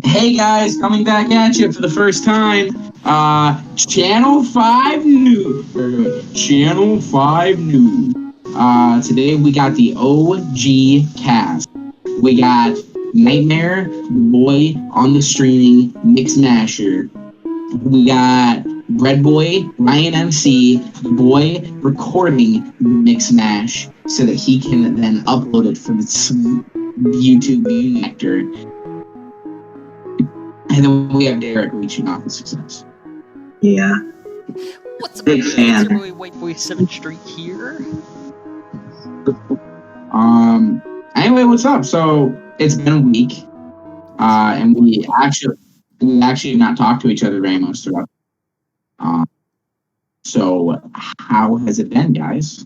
Hey guys, coming back at you for the first time. Channel 5 News. Channel 5 News. Today we got the OG cast. We got Nightmare, the boy on the streaming Mix Masher. We got Bread Boy, Ryan MC, the boy recording Mix Mash so that he can then upload it for the YouTube viewing actor. And then we have Derek reaching off the success. Yeah. What's up, Big fan. It's your boy White Boy 7th Street here. Anyway, what's up? So it's been a week, and we actually have not talked to each other very much throughout. So how has it been, guys?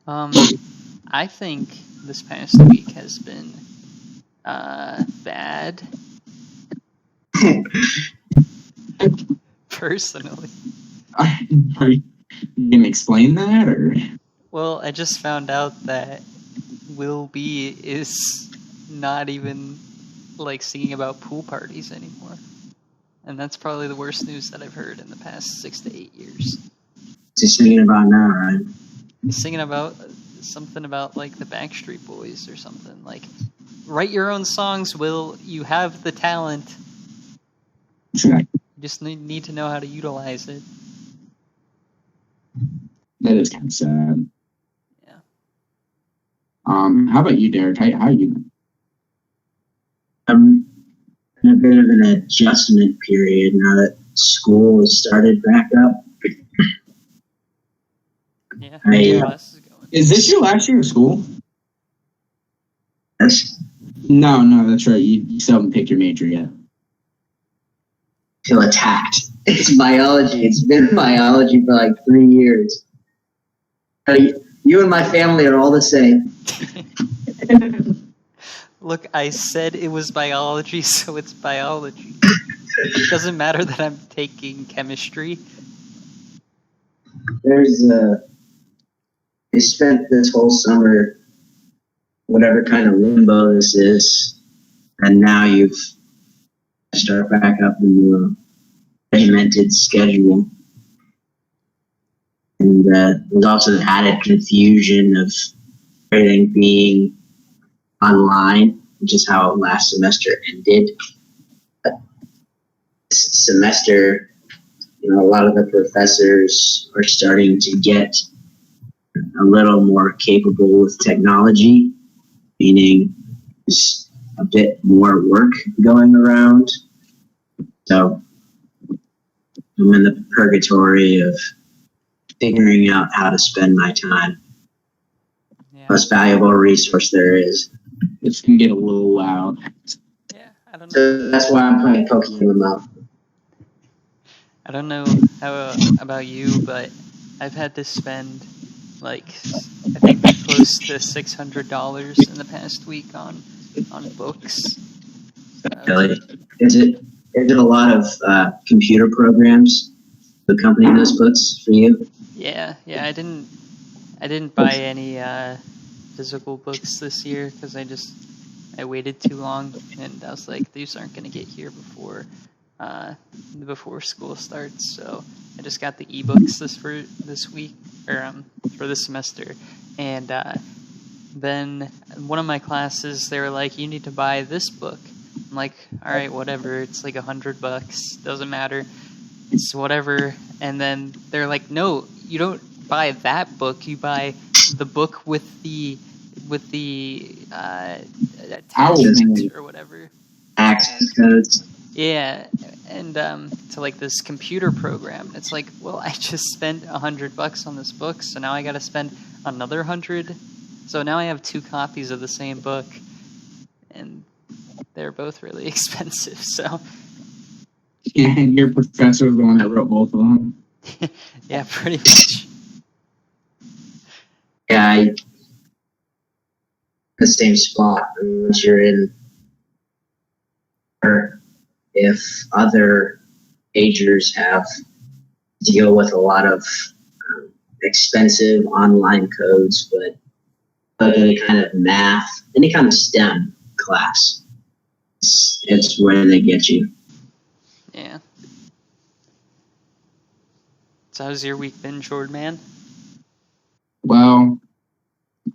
I think this past week has been bad. Personally. Are you gonna explain that, or? Well, I just found out that Will B is not even singing about pool parties anymore, and that's probably the worst news that I've heard in the past 6 to 8 years. What's he singing about now, Ryan? He's singing about something about the Backstreet Boys or something. Write your own songs, Will. You have the talent. Sure. You just need to know how to utilize it. That is kind of sad. Yeah. How about you, Derek? How are you? I'm in a bit of an adjustment period now that school has started back up. Yeah. How are your classes going? Is this your last year of school? Yes. No, that's right. You still haven't picked your major yet. Feel attacked. It's biology. It's been biology for 3 years. You and my family are all the same. Look, I said it was biology, so it's biology. It doesn't matter that I'm taking chemistry. I spent this whole summer, whatever kind of limbo this is, and now you've start back up in the regimented schedule. And there's also the added confusion of everything being online, which is how last semester ended. This semester, a lot of the professors are starting to get a little more capable with technology, meaning there's a bit more work going around. So I'm in the purgatory of figuring out how to spend my time. Yeah. Most valuable resource there is. It's gonna get a little loud. Yeah, I don't know. So that's why I'm playing Pokemon. I don't know how about you, but I've had to spend I think close to $600 in the past week on books. Really? Is it a lot of computer programs to accompany those books for you? Yeah. I didn't buy any physical books this year because I waited too long, and I was like, these aren't going to get here before school starts. So I just got the ebooks this week or for this semester, and then one of my classes they were like, you need to buy this book. I'm like, all right, whatever. It's $100. Doesn't matter. It's whatever. And then they're like, no, you don't buy that book. You buy the book with the attachment or whatever. Access codes. Yeah, and to this computer program. It's like, well, I just spent $100 on this book, so now I got to spend another $100. So now I have 2 copies of the same book, and they're both really expensive. So Yeah, and your professor was the one that wrote both of them. yeah, pretty much. Yeah, the same spot once you're in, or if other majors have to deal with a lot of expensive online codes, but any kind of math, any kind of STEM class it's where they get you. Yeah. So how's your week been, Short Man? Well,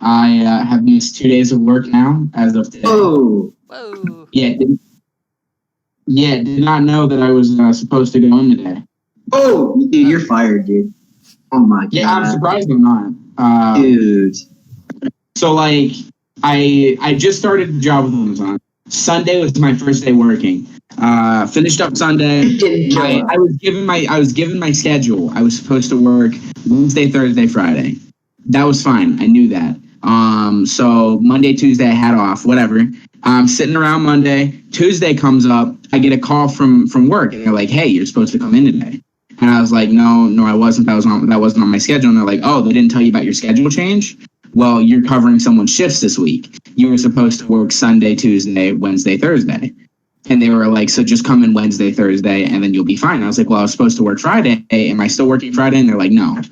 I have missed 2 days of work now as of today. Oh, Whoa. Did not know that I was supposed to go in today. oh, dude, you're fired, dude. Oh my god. Yeah, I'm surprised I'm not. Dude. So like, I just started the job with Amazon. Sunday was my first day working. Finished up Sunday. I was given my schedule. I was supposed to work Wednesday, Thursday, Friday. That was fine. I knew that. So Monday, Tuesday, I had off. Whatever. I'm sitting around Monday. Tuesday comes up. I get a call from work, and they're like, "Hey, you're supposed to come in today." And I was like, "No, I wasn't. That wasn't on my schedule." And they're like, "Oh, they didn't tell you about your schedule change? Well, you're covering someone's shifts this week. You were supposed to work Sunday, Tuesday, Wednesday, Thursday." And they were like, "So just come in Wednesday, Thursday, and then you'll be fine." I was like, "Well, I was supposed to work Friday. Am I still working Friday?" And they're like, "No.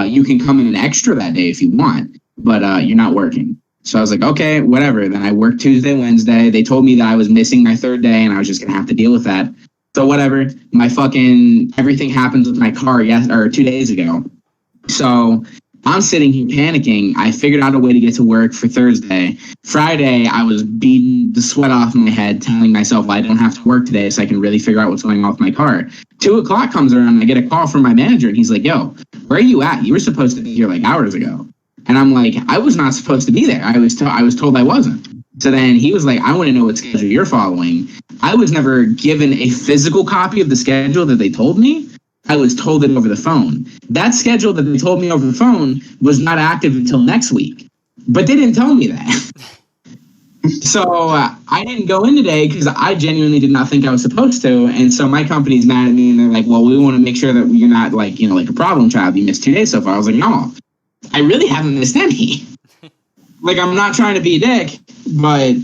You can come in an extra that day if you want, but you're not working." So I was like, "Okay, whatever." Then I worked Tuesday, Wednesday. They told me that I was missing my third day, and I was just gonna have to deal with that. So whatever. My fucking everything happens with my car 2 days ago. So I'm sitting here panicking. I figured out a way to get to work for Thursday. Friday, I was beating the sweat off my head, telling myself, well, I don't have to work today, so I can really figure out what's going on with my car. 2:00 comes around, and I get a call from my manager, and he's like, "Yo, where are you at? You were supposed to be here like hours ago." And I'm like, "I was not supposed to be there. I was told I wasn't." So then he was like, "I want to know what schedule you're following." I was never given a physical copy of the schedule that they told me. I was told it over the phone. That schedule that they told me over the phone was not active until next week. But they didn't tell me that. So I didn't go in today because I genuinely did not think I was supposed to. And so my company's mad at me and they're like, "Well, we want to make sure that you're not like a problem child. You missed 2 days so far." I was like, "No, I really haven't missed any." Like, I'm not trying to be a dick, but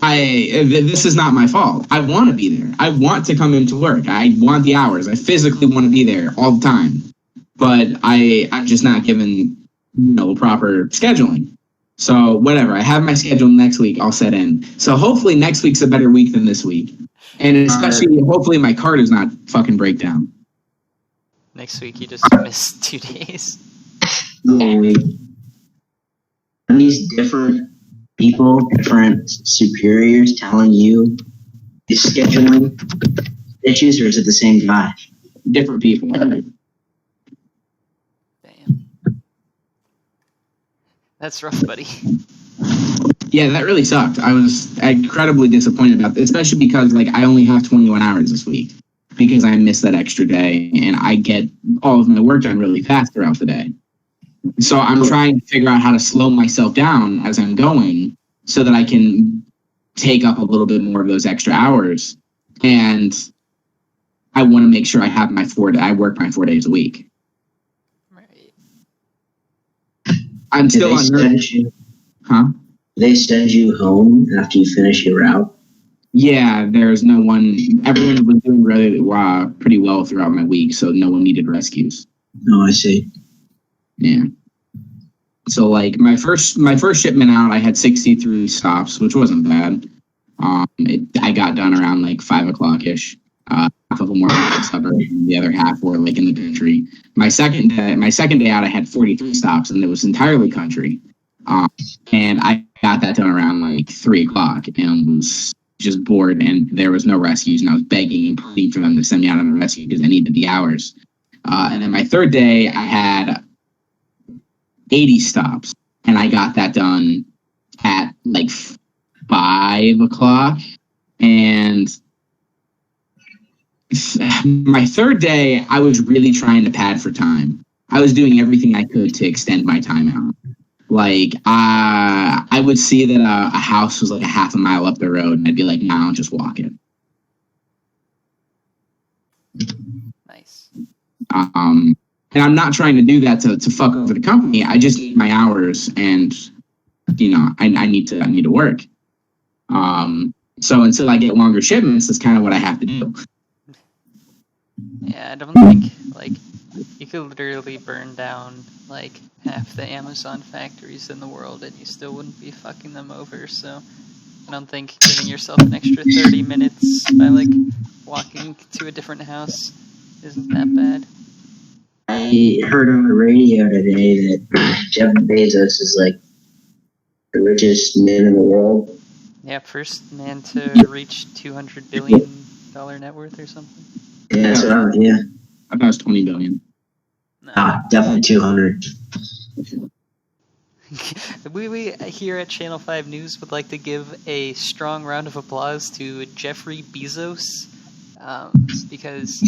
this is not my fault. I want to be there. I want to come into work. I want the hours. I physically want to be there all the time. But I'm just not given, proper scheduling. So whatever. I have my schedule next week. I'll set in. So hopefully next week's a better week than this week. And especially, hopefully my car does not fucking break down. Next week you just missed 2 days. And these different people, different superiors telling you the scheduling issues, or is it the same guy? Different people. Damn. That's rough, buddy. Yeah, that really sucked. I was incredibly disappointed about this, especially because I only have 21 hours this week because I missed that extra day and I get all of my work done really fast throughout the day. So I'm trying to figure out how to slow myself down as I'm going so that I can take up a little bit more of those extra hours. And I want to make sure I have I work my 4 days a week. Right. I'm still on nervous. Huh? They send you home after you finish your route? Yeah, there's no one. Everyone was doing really pretty well throughout my week, so no one needed rescues. Oh, I see. Yeah. So my first shipment out, I had 63 stops, which wasn't bad. I got done around 5:00 ish. Half of them were in the suburbs, and the other half were in the country. My second day out, I had 43 stops, and it was entirely country. And I got that done around 3:00, and was just bored, and there was no rescues, and I was begging and pleading for them to send me out on a rescue because I needed the hours. And then my third day, I had 80 stops, and I got that done at 5:00. And my third day, I was really trying to pad for time. I was doing everything I could to extend my time out. I would see that a house was a half a mile up the road, and I'd be like, "No, I'll just walk it." Nice. And I'm not trying to do that to fuck over the company. I just need my hours, and I need to work. So until I get longer shipments, that's kind of what I have to do. Yeah, I don't think you could literally burn down half the Amazon factories in the world and you still wouldn't be fucking them over. So I don't think giving yourself an extra 30 minutes by like walking to a different house isn't that bad. I heard on the radio today that Jeff Bezos is like the richest man in the world. Yeah, first man to reach $200 billion net worth or something. Yeah, so, yeah. I thought it was 20 billion. No. Definitely 200. We here at Channel 5 News would like to give a strong round of applause to Jeffrey Bezos because,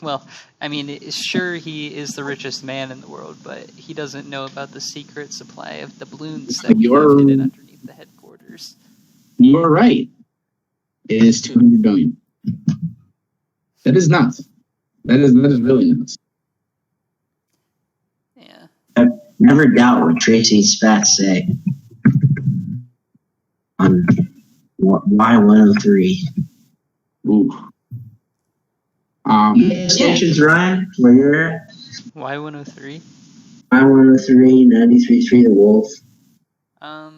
well, I mean, sure, he is the richest man in the world, but he doesn't know about the secret supply of doubloons that we have hidden underneath the headquarters. You are right. It is 200 billion. That is nuts. That is really nuts. Yeah. Never doubt what Tracy's facts say on Y103. Ooh. Stations, Ryan, where you're at? Y103? Y103, 93.3 The Wolf. I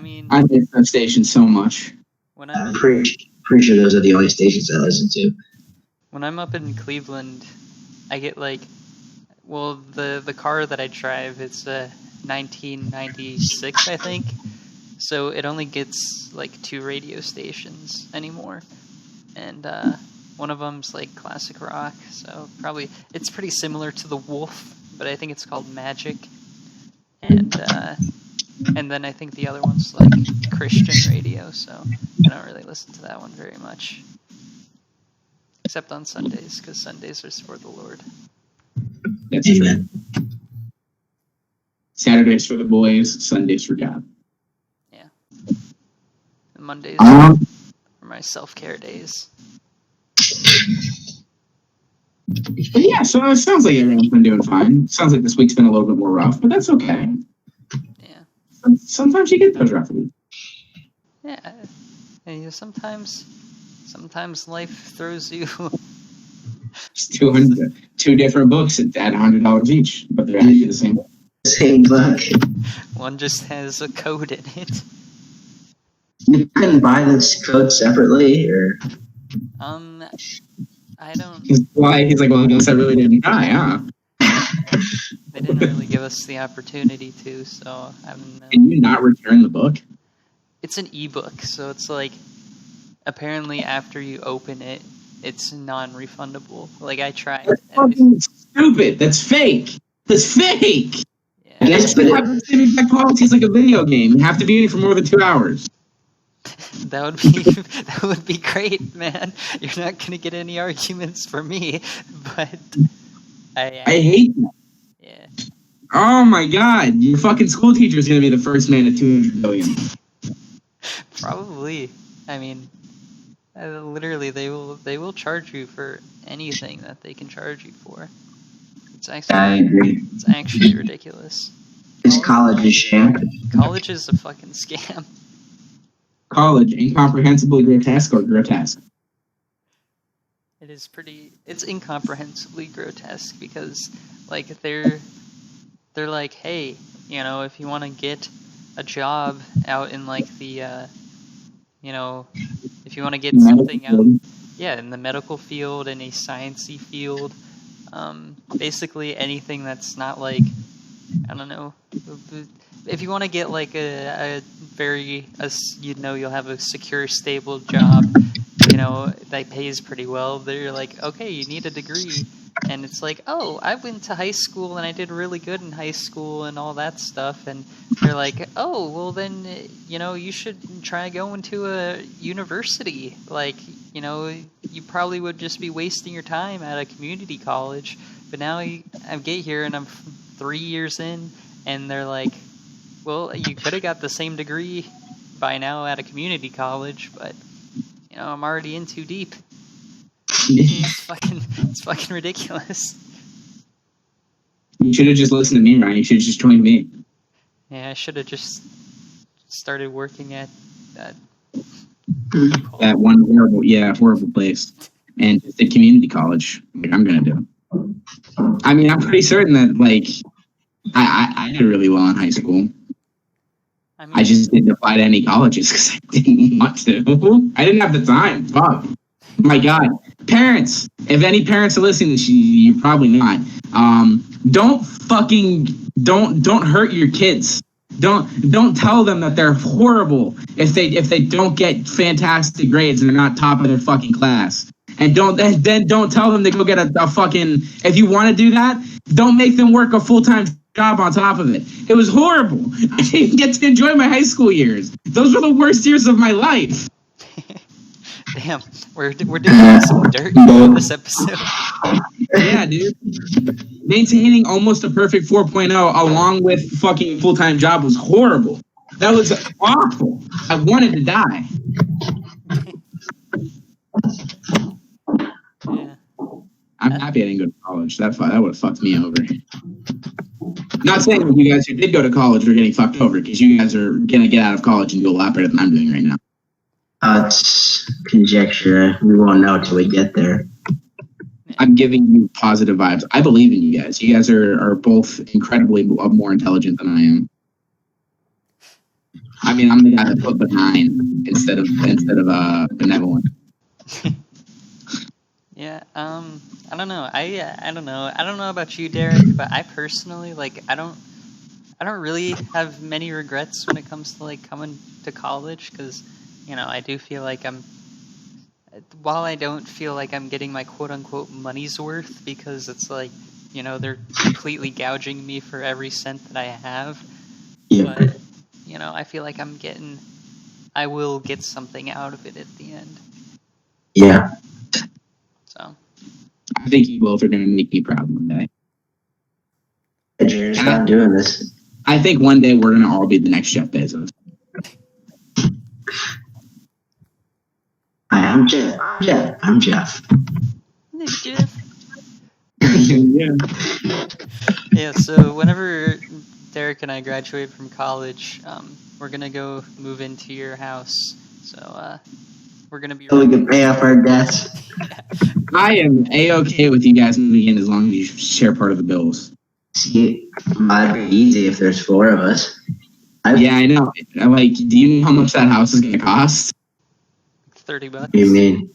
mean, I miss that station so much. When I'm pretty sure those are the only stations I listen to. When I'm up in Cleveland, I get like, well, the car that I drive, it's a 1996, I think. So it only gets like 2 radio stations anymore, and one of them's like classic rock. So probably it's pretty similar to the Wolf, but I think it's called Magic, and then I think the other one's like Christian radio. So I don't really listen to that one very much, except on Sundays, because Sundays are for the Lord. That's true. Saturdays for the boys, Sundays for God. Yeah. And Mondays are my self-care days. But yeah, so it sounds like everyone's been doing fine. Sounds like this week's been a little bit more rough, but that's okay. Yeah. Sometimes you get those rough weeks. Yeah. And, you know, sometimes life throws you. It's 2 different books at $100 each, but they're actually the same book. One just has a code in it. You couldn't buy this code separately, or? I don't. He's like, well, I guess I really didn't try, huh? They didn't really give us the opportunity to, so I don't know. Can you not return the book? It's an ebook, so it's like, apparently after you open it, it's non-refundable. Like, I tried. That's fucking stupid. That's fake. That's fake. Yeah. I guess they have the same exact qualities like a video game. You have to be in it for more than 2 hours. That would be great, man. You're not gonna get any arguments from me, but I hate that. Yeah. Oh my god, your fucking school teacher is gonna be the first man at 200 billion. Probably. I mean, literally, they will charge you for anything that they can charge you for. I agree. It's actually ridiculous. Is college a sham? College is a fucking scam. College, incomprehensibly grotesque or grotesque? It's incomprehensibly grotesque because, like, they're like, hey, you know, if you want to get a job out in, like, the, you know, if you want to get something out, yeah, in the medical field, in a sciencey field, basically anything that's not, like, I don't know, if you want to get like you'll have a secure, stable job, you know, that pays pretty well, they're like, okay, you need a degree. And it's like, oh, I went to high school and I did really good in high school and all that stuff. And they're like, oh, well then, you know, you should try going to a university. Like, you know, you probably would just be wasting your time at a community college. But now I get here and I'm 3 years in, and they're like, well, you could have got the same degree by now at a community college, but, you know, I'm already in too deep. It's fucking ridiculous. You should have just listened to me, Ryan. You should have just joined me. Yeah, I should have just started working at that one horrible place, and just did community college. Like I'm gonna do. I mean, I'm pretty certain that like I did really well in high school. I I mean, just didn't apply to any colleges because I didn't want to. I didn't have the time. Fuck. My God, parents! If any parents are listening to this, you're probably not. Don't hurt your kids. Don't tell them that they're horrible if they don't get fantastic grades and they're not top of their fucking class. And don't tell them to go get a fucking. If you want to do that, don't make them work a full-time job on top of it. It was horrible. I didn't get to enjoy my high school years. Those were the worst years of my life. damn, we're doing some dirt in this episode. Yeah, dude. Maintaining almost a perfect 4.0 along with fucking full-time job was horrible. That was awful. I wanted to die. Yeah. I'm happy I didn't go to college. That would have fucked me over. Not saying that you guys who did go to college are getting fucked over, because you guys are gonna get out of college and do a lot better than I'm doing right now. It's conjecture. We won't know until we get there. I'm giving you positive vibes. I believe in you guys. You guys are both incredibly more intelligent than I am. I mean, I'm the guy that put benign instead of benevolent. Yeah, I don't know. I don't know. I don't know about you, Derek, but I personally I don't really have many regrets when it comes to like coming to college, because I do feel like while I don't feel like I'm getting my quote unquote money's worth, because it's like they're completely gouging me for every cent that I have. Yeah. But I feel like I will get something out of it at the end. Yeah. So I think you both are going to make me proud one day. You're just not doing this. I think one day we're going to all be the next Jeff Bezos. Hi, I'm Jeff. I'm Jeff. hey, Jeff. Yeah. Yeah. So whenever Derek and I graduate from college, we're gonna go move into your house. So we're gonna be. So we can pay off our debts. I am A-okay with you guys moving in as long as you share part of the bills. See, that'd be easy if there's 4 of us. Yeah, I know. Like, do you know how much that house is going to cost? $30. What do you mean?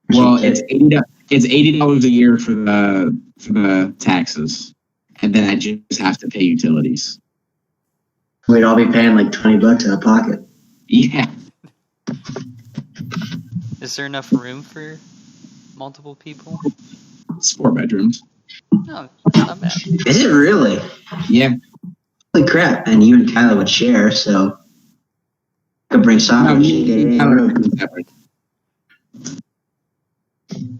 Well, it's $80 a year for the taxes, and then I just have to pay utilities. We'd all be paying like $20 out of pocket. Yeah. Is there enough room for multiple people? It's 4 bedrooms. No, that's not bad. Is it really? Yeah. Holy crap! And you and Kyla would share, so I could bring soccer.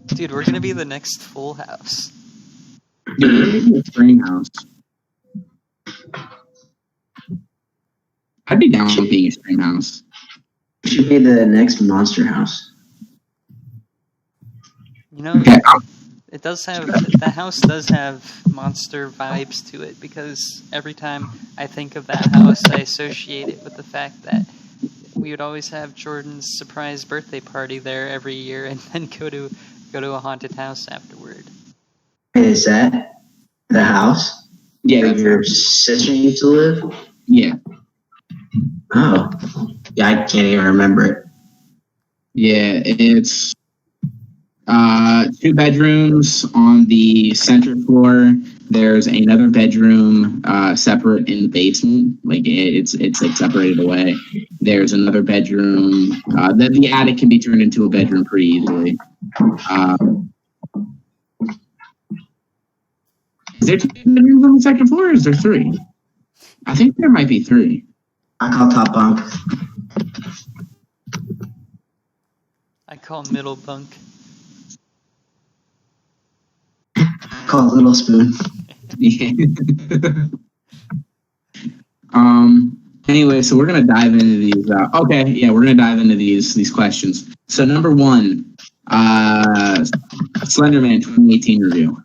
Dude, we're gonna be the next Full House. Dude, we're gonna be a spring house. I'd be down with being a spring house. We should be the next Monster House. Okay. It does have, the house does have monster vibes to it, because every time I think of that house, I associate it with the fact that we would always have Jordan's surprise birthday party there every year, and then go to a haunted house afterward. Is that the house? Yeah. Where your sister used to live? Yeah. Oh. Yeah, I can't even remember it. Yeah, it's 2 bedrooms on the center floor. There's another bedroom separate in the basement. Like it's like separated away. There's another bedroom. The attic can be turned into a bedroom pretty easily. Is there 2 bedrooms on the second floor, or is there 3? I think there might be 3. I call top bunk. I call middle bunk. I call little spoon. Yeah. Anyway, so we're gonna dive into these. We're gonna dive into these questions. So number 1, Slenderman 2018 review.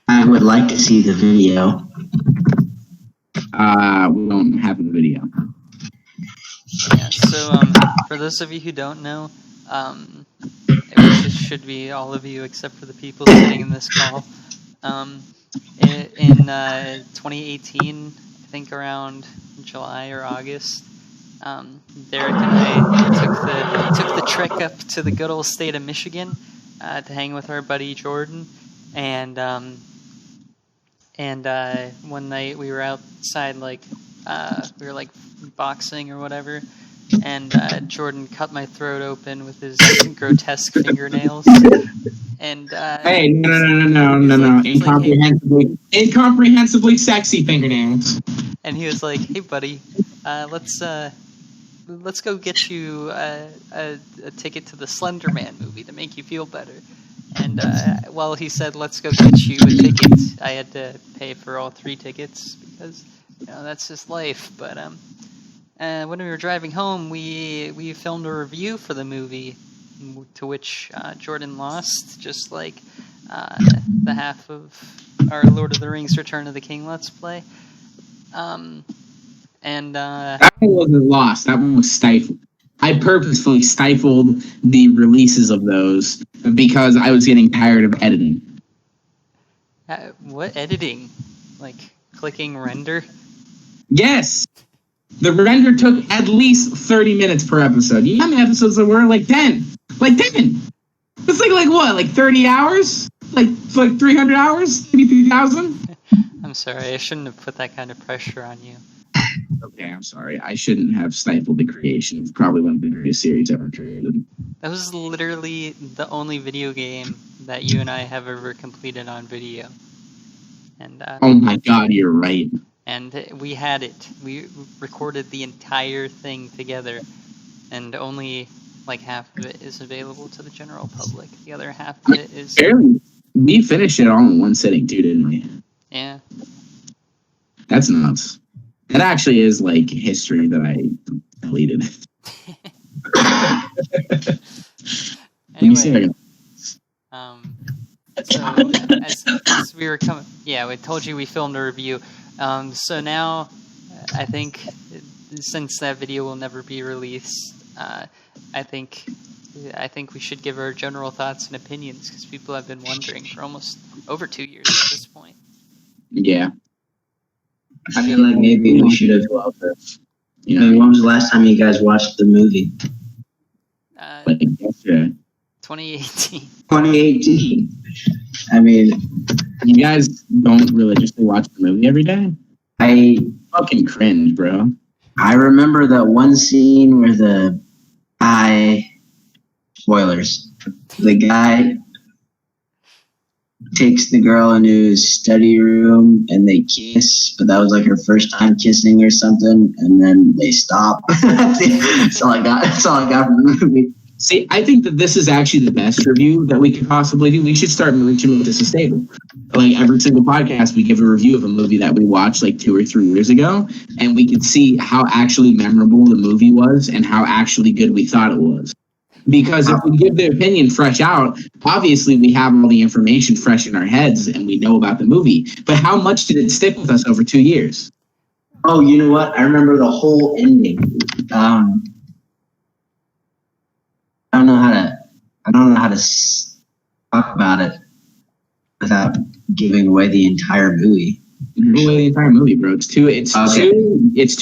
I would like to see the video. We don't have a video. Yeah, so for those of you who don't know, it should be all of you except for the people sitting in this call. In 2018, I think around July or August. Derek and I took the trek up to the good old state of Michigan to hang with our buddy Jordan, and one night we were outside, like we were like boxing or whatever, and Jordan cut my throat open with his grotesque fingernails. And hey, no, incomprehensibly sexy fingernails. And he was like, "Hey, buddy, let's go get you a ticket to the Slender Man movie to make you feel better." And while he said, "Let's go get you a ticket," I had to pay for all 3 tickets because that's just life. But when we were driving home, we filmed a review for the movie, to which Jordan lost, just like the half of our Lord of the Rings: Return of the King Let's Play. That one wasn't lost. That one was stifled. I purposefully stifled the releases of those because I was getting tired of editing. What editing? Like clicking render? Yes! The render took at least 30 minutes per episode. You know how many episodes there were? Like 10. Like 10! It's like what? Like 30 hours? Like 300 hours? Maybe 3,000? I'm sorry, I shouldn't have put that kind of pressure on you. Okay, I'm sorry. I shouldn't have stifled the creation of probably one of the greatest series ever created. That was literally the only video game that you and I have ever completed on video. And oh my god, you're right. And we had it. We recorded the entire thing together, and only like half of it is available to the general public. The other half of it is... We finished it all in one sitting, too, didn't we? Yeah. That's nuts. That actually is like history that I deleted. Anyway, so as we were coming, yeah, we told you we filmed a review. So now, I think since that video will never be released, I think we should give our general thoughts and opinions, because people have been wondering for almost over 2 years at this point. Yeah. I feel like maybe we should have. Maybe when was the last time you guys watched the movie? Like yesterday. 2018. 2018. I mean, you guys don't religiously watch the movie every day? I fucking cringe, bro. I remember that one scene where the guy, spoilers, the guy takes the girl into his study room and they kiss, but that was like her first time kissing or something, and then they stop. That's all I got from the movie. See, I think that this is actually the best review that we could possibly do. We should start reaching with this is stable. Like every single podcast, we give a review of a movie that we watched like 2 or 3 years ago, and we could see how actually memorable the movie was and how actually good we thought it was. Because if we give the opinion fresh out, obviously we have all the information fresh in our heads and we know about the movie. But how much did it stick with us over 2 years? Oh, you know what? I remember the whole ending. I don't know how to talk about it without giving away the entire movie. Give away the entire movie, bro. It's 2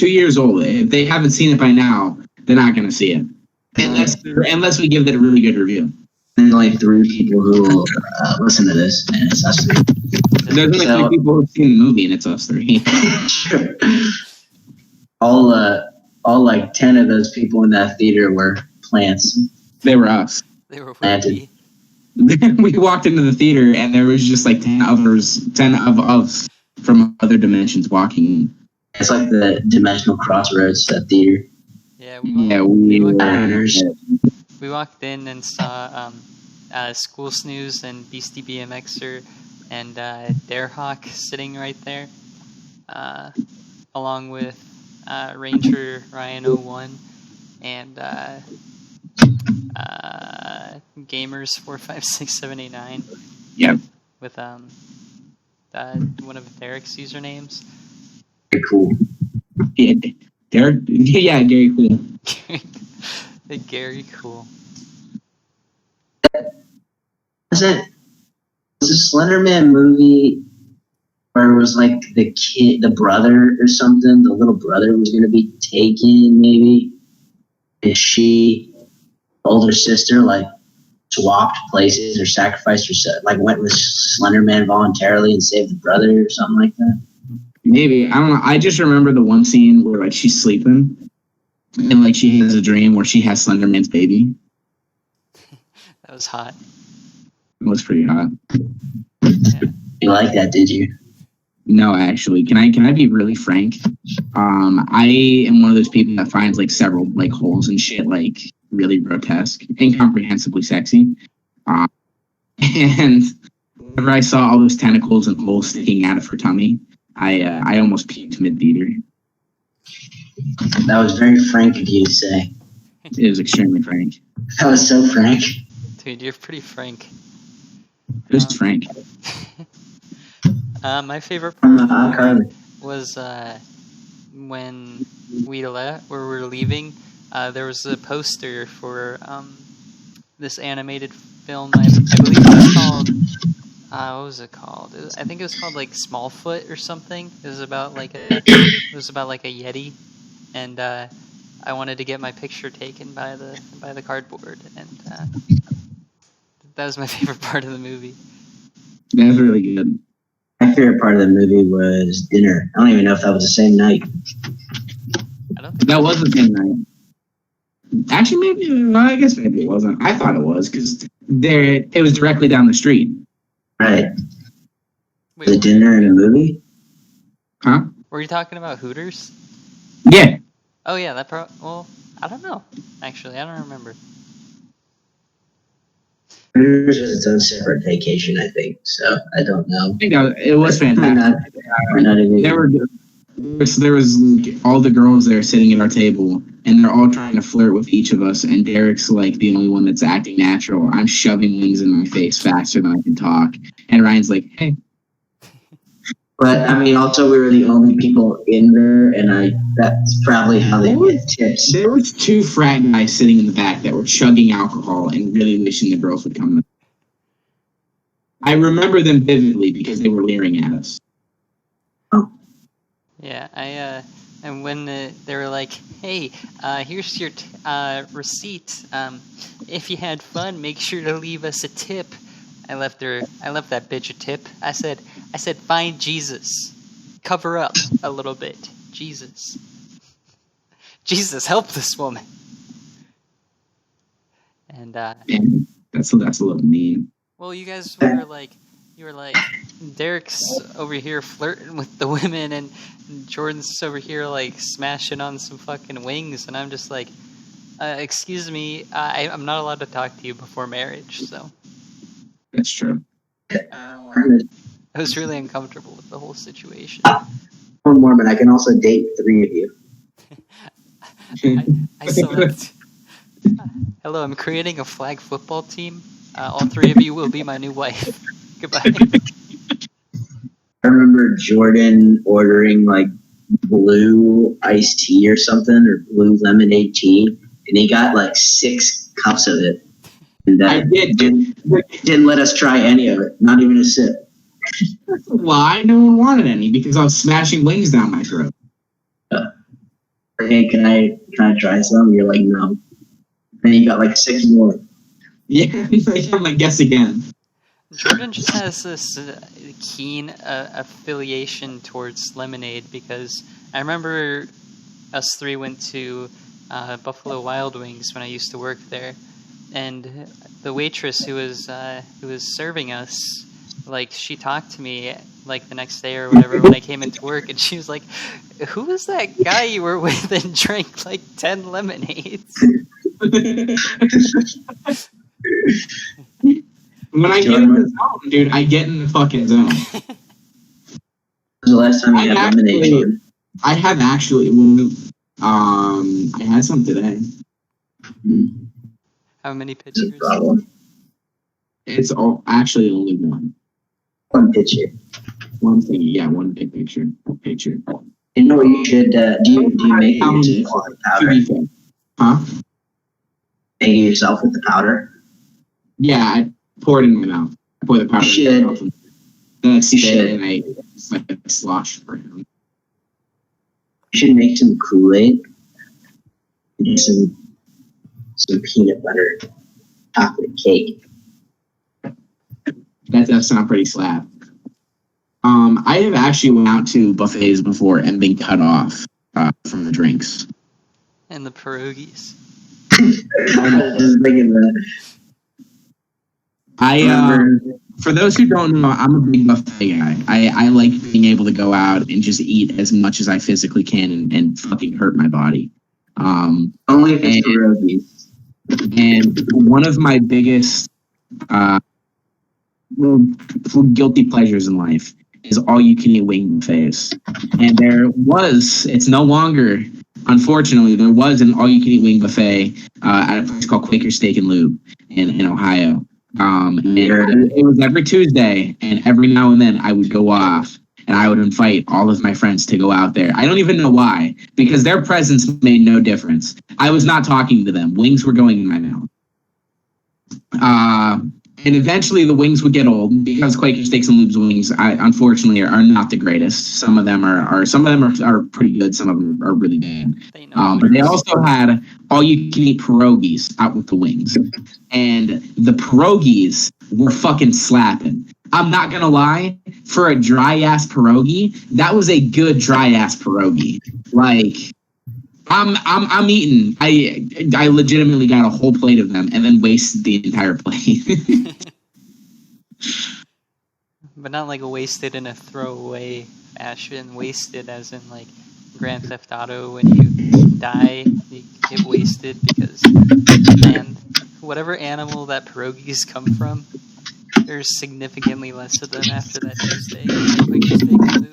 years old. If they haven't seen it by now, they're not going to see it. Unless we give it a really good review. There's only 3 people who will listen to this, and it's us 3. There's only 3 people who've seen the movie, and it's us 3. all like 10 of those people in that theater were plants. They were us. They were planted. We walked into the theater, and there was just like 10 of us from other dimensions walking. It's like the dimensional crossroads, that theater. Yeah, we walked in and saw School Snooze and Beastie BMXer and Darehawk sitting right there, along with Ranger Ryan 01 and Gamers 456789. Yep. With one of Derek's usernames. Very cool. Yeah, Derek. Yeah, Gary Cool. Gary Cool. Was it a Slender Man movie where there was like the brother or something. The little brother was going to be taken, maybe. And she, older sister, like swapped places or sacrificed herself, like went with Slender Man voluntarily and saved the brother or something like that. Maybe. I don't know. I just remember the one scene where like she's sleeping and like she has a dream where she has Slender Man's baby. That was hot. It was pretty hot. Yeah. You like that, did you? No, actually. Can I be really frank? I am one of those people that finds like several like holes and shit like really grotesque, incomprehensibly sexy. And whenever I saw all those tentacles and holes sticking out of her tummy, I almost puked mid-theater. That was very frank of you to say. It was extremely frank. That was so frank. Dude, you're pretty frank. It was frank. My favorite part of the Carly. movie was when we left, where we were leaving. There was a poster for this animated film. I believe it was called. What was it called? I think it was called like Smallfoot or something. It was about like a Yeti, and I wanted to get my picture taken by the cardboard, and that was my favorite part of the movie. That was really good. My favorite part of the movie was dinner. I don't even know if that was the same night. I don't think That was the same night. Actually, maybe. Well, I guess maybe it wasn't. I thought it was because it was directly down the street. Right. Wait, The dinner and a movie? Huh? were you talking about Hooters? Yeah. Oh yeah, well, I don't know. Actually, I don't remember. Hooters was its own separate vacation, I think. So I don't know. I think it was fantastic. We're not even. There was like, all the girls there sitting at our table, and they're all trying to flirt with each of us. And Derek's like the only one that's acting natural. I'm shoving wings in my face faster than I can talk, and Ryan's like, "Hey." But I mean, also we were the only people in there, and that's probably how they get tips. There was 2 frat guys sitting in the back that were chugging alcohol and really wishing the girls would come. I remember them vividly because they were leering at us. Yeah, and when they were like, "Hey, here's your receipt. If you had fun, make sure to leave us a tip." I left that bitch a tip. I said, find Jesus, cover up a little bit, Jesus, help this woman. And And that's a little mean. well, you guys were like. You were like, Derek's over here flirting with the women, and Jordan's over here like smashing on some fucking wings, and I'm just like, excuse me, I'm not allowed to talk to you before marriage, so. That's true. I was really uncomfortable with the whole situation. I'm a Mormon. I can also date 3 of you. I select. Hello, I'm creating a flag football team. All 3 of you will be my new wife. Goodbye. I remember Jordan ordering like blue iced tea or something, or blue lemonade tea, and he got like 6 cups of it. And I didn't let us try any of it, not even a sip. That's a lie. No one wanted any because I was smashing wings down my throat. Hey, can I try some? You're like, no. Then you got like 6 more. Yeah, I'm like, guess again. Jordan just has this keen affiliation towards lemonade because I remember us 3 went to Buffalo Wild Wings when I used to work there, and the waitress who was serving us, like, she talked to me like the next day or whatever when I came into work, and she was like, "Who was that guy you were with and drank like 10 lemonades?" When I get in the zone, dude, I get in the fucking zone. When was the last time you had lemonade, Jordan? I have actually. I had some today. How many It's a pitchers? problem. It's actually only one. One picture. One thing, yeah, one big picture. Picture. You know what you should do? You make it yourself with the powder? Huh? Make it yourself with the powder? Yeah, I pour it in my mouth. I pour the powder in my mouth. Then I spit it and I It's like a slosh for him. You should make some Kool-Aid and some peanut butter chocolate cake. That does sound pretty slap. I have actually went out to buffets before and been cut off from the drinks. And the pierogies. I'm just thinking that. For those who don't know, I'm a big buffet guy. I like being able to go out and just eat as much as I physically can and fucking hurt my body. Only if it's pierogies. And one of my biggest guilty pleasures in life is all-you-can-eat wing buffets. And it's no longer, unfortunately, there was an all-you-can-eat wing buffet at a place called Quaker Steak and Lube in Ohio. It was every Tuesday, and every now and then I would go off and I would invite all of my friends to go out there. I don't even know why, because their presence made no difference. I was not talking to them. Wings were going in my mouth. And eventually the wings would get old because Quaker Steaks and Lube's wings, unfortunately, are not the greatest. Some of them are pretty good. Some of them are really bad. But they also had all-you-can-eat pierogies out with the wings. And the pierogies were fucking slapping. I'm not going to lie. For a dry-ass pierogi, that was a good dry-ass pierogi. Like... I'm eating. I legitimately got a whole plate of them and then wasted the entire plate. But not like wasted in a throwaway fashion. Wasted as in like Grand Theft Auto, when you die, you get wasted because, man, whatever animal that pierogies come from, there's significantly less of them after that Tuesday.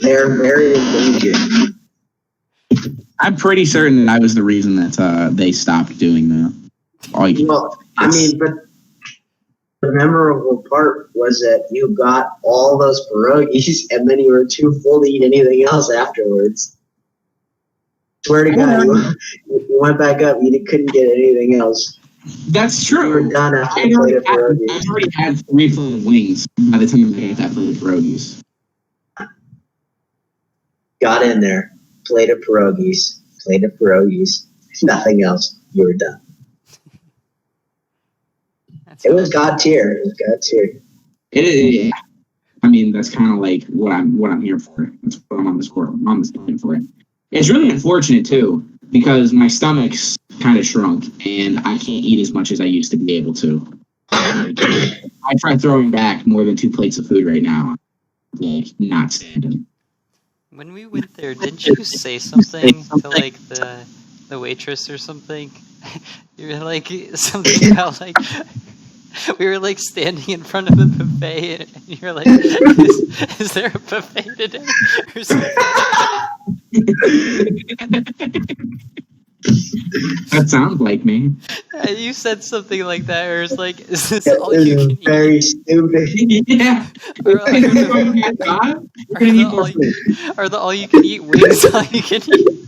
They're very endangered. I'm pretty certain that I was the reason that they stopped doing that. But the memorable part was that you got all those pierogies and then you were too full to eat anything else afterwards. Swear to God, you went back up, you couldn't get anything else. That's true. You were done after a plate of pierogies. I already had 3 full wings by the time I got that plate of pierogies. Got in there. Plate of pierogies, nothing else. You were done. It was God tier. It is. I mean, that's kind of like what I'm here for. That's what I'm on this court. I'm on this line for it. It's really unfortunate too because my stomach's kind of shrunk and I can't eat as much as I used to be able to. I tried throwing back more than 2 plates of food right now. Like, not standing. When we went there, didn't you say something to like the waitress or something? You were like something about like we were like standing in front of the buffet and you're like, is there a buffet today? Or something? That sounds like me. You said something like that, or it's like, is this all you can eat? Very stupid. Yeah. Are the all you can eat wings all you can eat?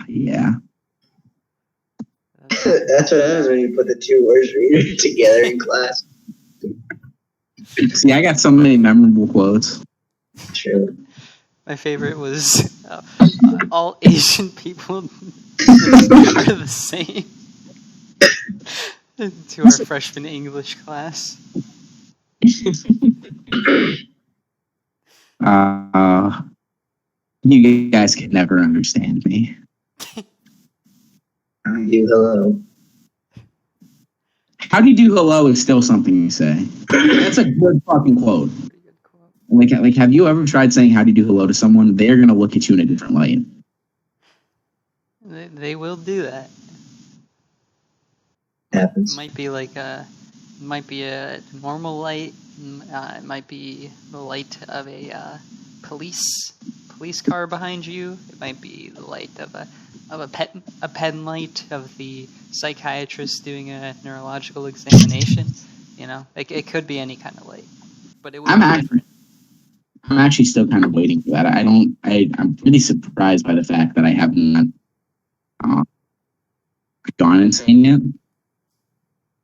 Yeah. That's what happens when you put the 2 words readers together in class. See, I got so many memorable quotes. True. My favorite was all Asian people are the same. To our freshman English class. You guys can never understand me. How do you do hello? How do you do hello is still something you say. That's a good fucking quote. Like, have you ever tried saying how do you do hello to someone? They're gonna look at you in a different light. They will do that. Happens. It might be like a normal light. It might be the light of a police car behind you. It might be the light of a pen light of the psychiatrist doing a neurological examination. You know, it could be any kind of light, but it would be different. I'm actually still kind of waiting for that. I'm pretty surprised by the fact that I have not gone insane yet.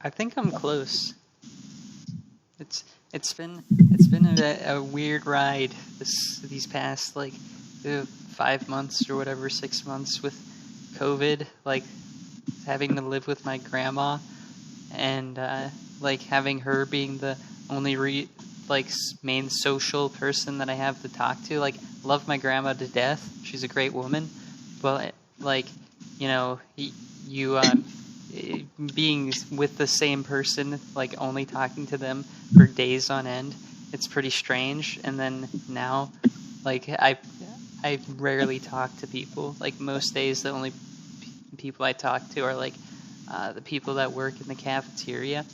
I think I'm close. It's been a weird ride these past 5 months or whatever, 6 months with COVID, like having to live with my grandma and having her being the only main social person that I have to talk to. Like, love my grandma to death. She's a great woman, but you being with the same person, like only talking to them for days on end, it's pretty strange. And then now, I rarely talk to people. Like, most days the only people I talk to are the people that work in the cafeteria.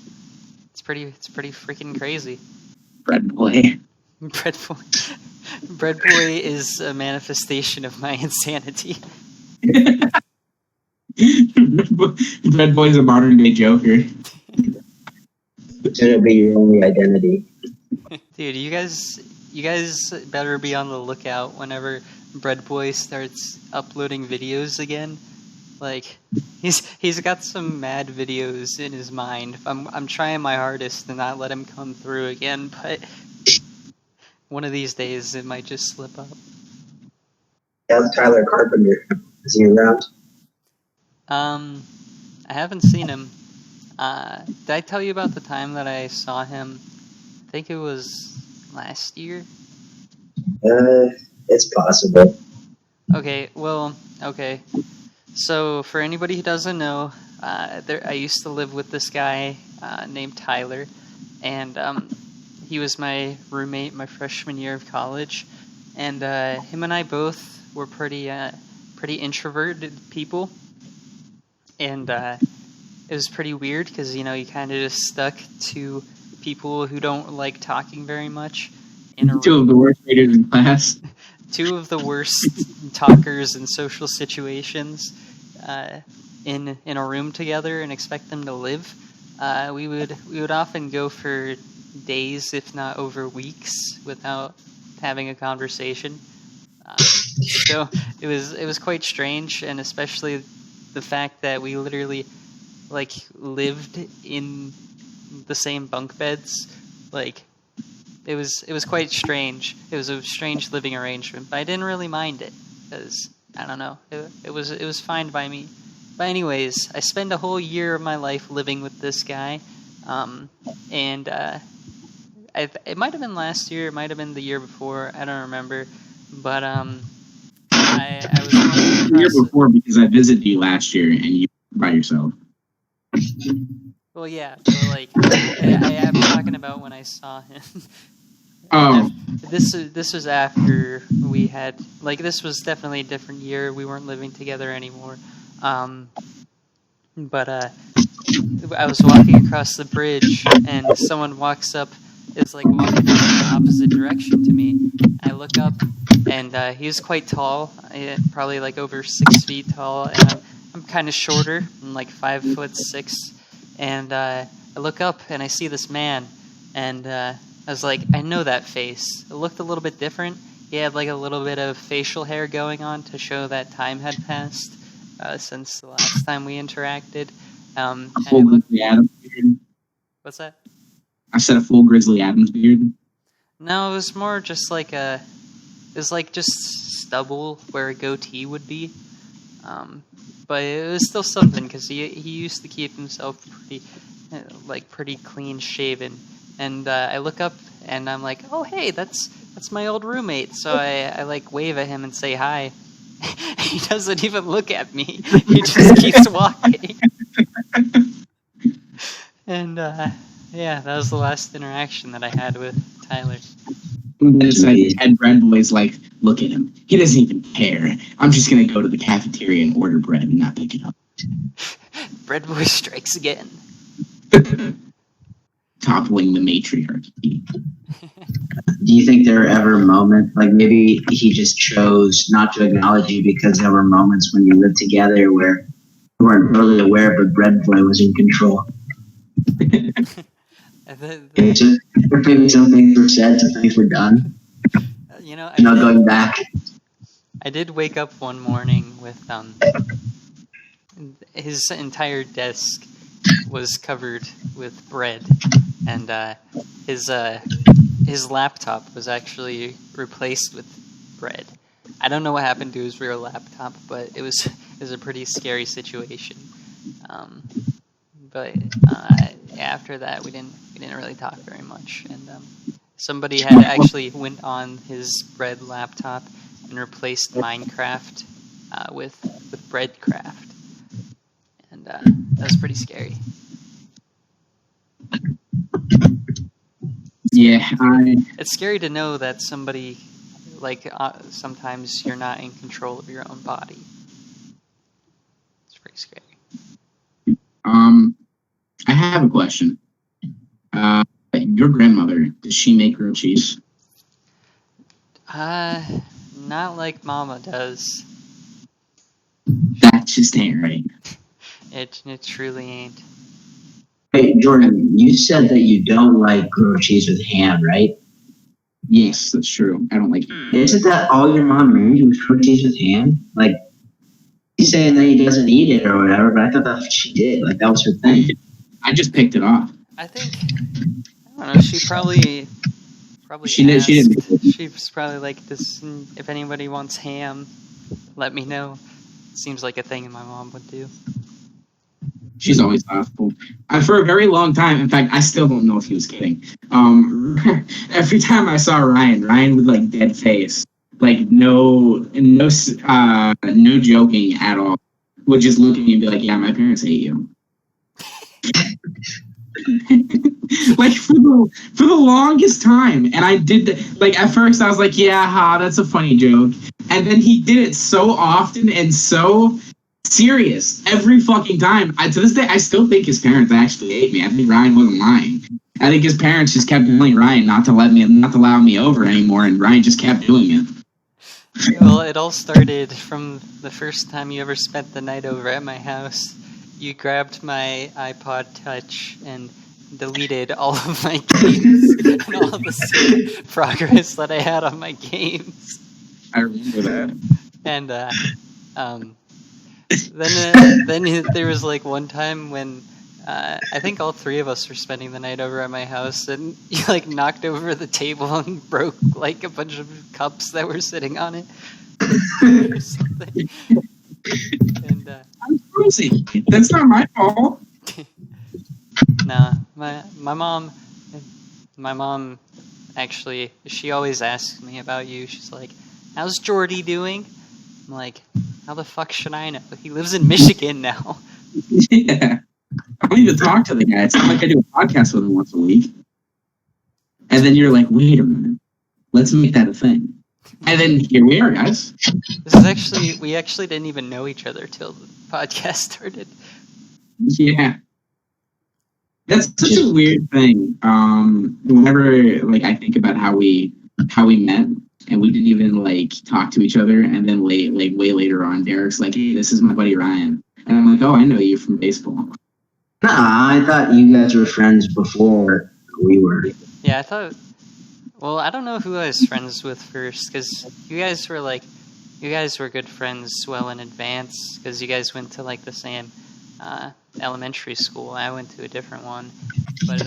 It's pretty freaking crazy. Bread boy. Bread boy. Bread boy is a manifestation of my insanity. Bread boy is a modern day Joker. Should be your only identity. Dude, you guys better be on the lookout whenever Bread Boy starts uploading videos again. Like, he's got some mad videos in his mind. I'm trying my hardest to not let him come through again, but one of these days it might just slip up. How's Tyler Carpenter? Is he around? I haven't seen him. Did I tell you about the time that I saw him? I think it was last year. It's possible. Okay. So, for anybody who doesn't know, I used to live with this guy named Tyler, and he was my roommate my freshman year of college, and him and I both were pretty introverted people, and it was pretty weird because, you kind of just stuck to people who don't like talking very much in a room. Two of the worst graders in class. Two of the worst talkers in social situations in a room together and expect them to live. We would often go for days, if not over weeks, without having a conversation. So it was quite strange, and especially the fact that we literally lived in the same bunk beds. It was quite strange. It was a strange living arrangement, but I didn't really mind it because, I don't know, it was fine by me. But anyways, I spent a whole year of my life living with this guy, and it might have been last year, it might have been the year before, I don't remember, but I was the year before because I visited you last year and you were by yourself. Well, yeah, but I'm talking about when I saw him. Oh. This was after we had, this was definitely a different year. We weren't living together anymore. But I was walking across the bridge, and someone walks up, is walking in the opposite direction to me. I look up, and he was quite tall, probably over 6 feet tall, and I'm kind of shorter. I'm 5'6", and I look up and I see this man, and I was like, I know that face. It looked a little bit different. He had a little bit of facial hair going on to show that time had passed since the last time we interacted. A full Grizzly Adams beard. What's that? I said a full Grizzly Adams beard. No, it was more just it was just stubble where a goatee would be. But it was still something because he used to keep himself pretty clean shaven. And I look up and I'm like, oh hey, that's my old roommate. So I wave at him and say hi. He doesn't even look at me. He just keeps walking. And yeah, that was the last interaction that I had with Tyler. And then it's Ted Bread Boy's look at him. He doesn't even care. I'm just gonna go to the cafeteria and order bread and not pick it up. Bread Boy strikes again. Toppling the matriarchy. Do you think there were ever moments, maybe he just chose not to acknowledge you because there were moments when you lived together where you weren't really aware, but Bread Boy was in control? Maybe some things were said, some things were done. Going back. I did wake up one morning with his entire desk was covered with bread, and his laptop was actually replaced with bread. I don't know what happened to his real laptop, but it was a pretty scary situation. But after that, we didn't really talk very much, and somebody had actually went on his bread laptop and replaced Minecraft with Breadcraft, and that was pretty scary. Yeah, It's scary to know that somebody, like, sometimes you're not in control of your own body. It's pretty scary. I have a question. Your grandmother, does she make grilled cheese? Not like Mama does. That just ain't right. It truly ain't. Hey, Jordan, you said that you don't like grilled cheese with ham, right? Yes, that's true. I don't like it. Isn't that all your mom made you was grilled cheese with ham? Like, he's saying that he doesn't eat it or whatever, but I thought that's what she did. Like, that was her thing. I just picked it off. I think, I don't know, she probably She did. She asked. didn't. She was probably like, "This, if anybody wants ham, let me know." Seems like a thing my mom would do. She's always thoughtful. For a very long time, in fact, I still don't know if he was kidding. Every time I saw Ryan with like dead face, like no joking at all, would just look at me and be like, "Yeah, my parents hate you." Like for the longest time, and I did that. Like at first, I was like, "Yeah, that's a funny joke," and then he did it so often and so serious every fucking time. To this day, I still think his parents actually hate me. I think Ryan wasn't lying. I think his parents just kept telling Ryan not to allow me over anymore, and Ryan just kept doing it. Well, it all started from the first time you ever spent the night over at my house. You grabbed my iPod Touch and deleted all of my games and all of the save progress that I had on my games. I remember that. And then there was like one time when I think all three of us were spending the night over at my house, and you like knocked over the table and broke like a bunch of cups that were sitting on it or something. And I'm crazy. That's not my fault. nah, my mom actually, she always asks me about you. She's like, "How's Jordy doing?" I'm like, "How the fuck should I know? He lives in Michigan now." Yeah. I don't even talk to the guy. It's not like I do a podcast with him once a week. And then you're like, "Wait a minute. Let's make that a thing." And then here we are, guys. We actually didn't even know each other till the podcast started. Yeah. That's such a weird thing. Whenever like I think about how we met, and we didn't even like talk to each other, and then way later on, Derek's like, "Hey, this is my buddy Ryan," and I'm like, "Oh, I know you from baseball." Nah, I thought you guys were friends before we were. Yeah, I thought. Well, I don't know who I was friends with first, because you guys were good friends well in advance, because you guys went to like the same elementary school. I went to a different one, but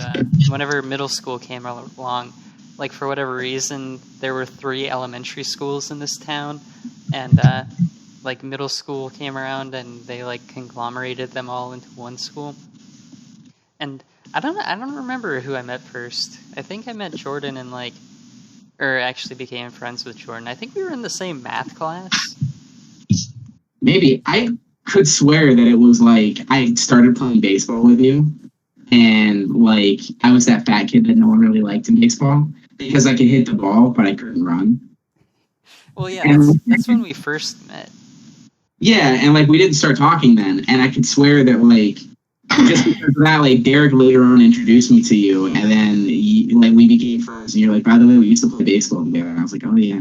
whenever middle school came along, like for whatever reason, there were 3 elementary schools in this town, and like middle school came around and they like conglomerated them all into one school. And I don't remember who I met first. I think I met Jordan or actually became friends with Jordan. I think we were in the same math class. Maybe. I could swear that it was like I started playing baseball with you, and like I was that fat kid that no one really liked in baseball because I could hit the ball but I couldn't run. Well, yeah, that's when we first met. Yeah, and like we didn't start talking then, and I could swear that like just because of that, like Derek later on introduced me to you, and then like we became friends, and you're like, "By the way, we used to play baseball together." And I was like, "Oh yeah."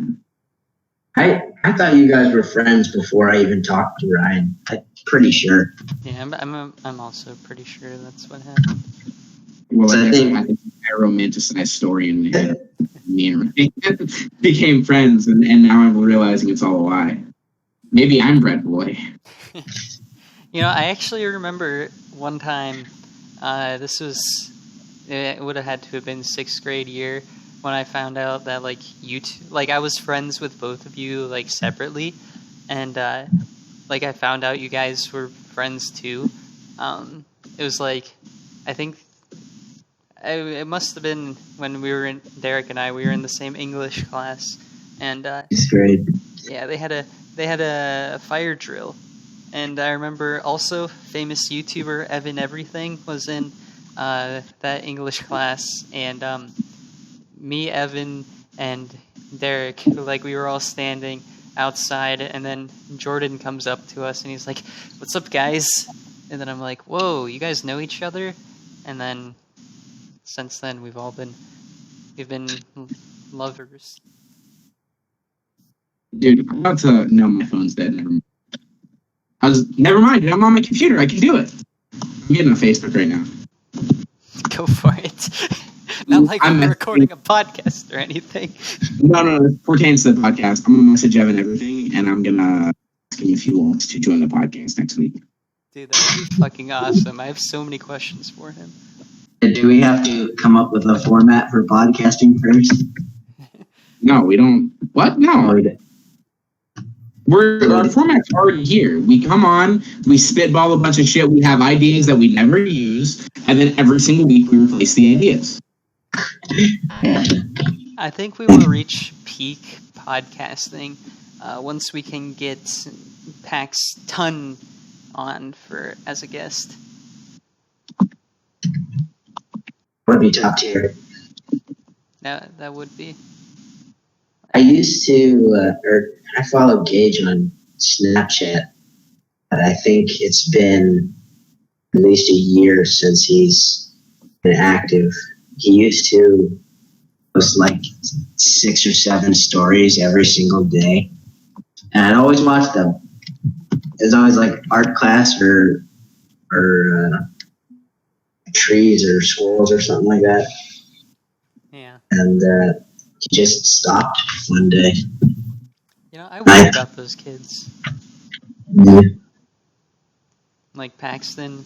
I thought you guys were friends before I even talked to Ryan. I'm pretty sure. Yeah, I'm also pretty sure that's what happened. Well, I think a romanticized story in my head. Me and Ryan became friends, and now I'm realizing it's all a lie. Maybe I'm bread boy. You know, I actually remember one time It would have had to have been 6th grade year when I found out that like I was friends with both of you like separately, and like I found out you guys were friends too. It was like, I think it must have been when Derek and we were in the same English class, and It's great. yeah, they had a fire drill, and I remember also famous YouTuber Evan Everything was in that English class, and me, Evan, and Derek, like we were all standing outside, and then Jordan comes up to us and he's like, "What's up, guys?" And then I'm like, "Whoa, you guys know each other?" And then since then we've been lovers. Dude, I'm about to. No, my phone's dead. Never mind. Dude, I'm on my computer. I can do it. I'm getting on Facebook right now. Go for it. Not like we're recording a podcast or anything. No, it pertains to the podcast. I'm gonna message Evan Everything, and I'm gonna ask him if he wants to join the podcast next week. Dude, that would be fucking awesome. I have so many questions for him. Do we have to come up with a format for podcasting first? No, we don't. What? No. Our format's already here. We come on, we spitball a bunch of shit, we have ideas that we never use, and then every single week we replace the ideas. I think we will reach peak podcasting once we can get Pax Ton on as a guest. Would be top tier. That would be. I used to, I follow Gage on Snapchat, but I think it's been at least a year since he's been active. He used to post like 6 or 7 stories every single day, and I'd always watch them. It's always like art class or trees or squirrels or something like that. Yeah. And he just stopped one day. You know, I worry about those kids. Yeah. Like Paxton.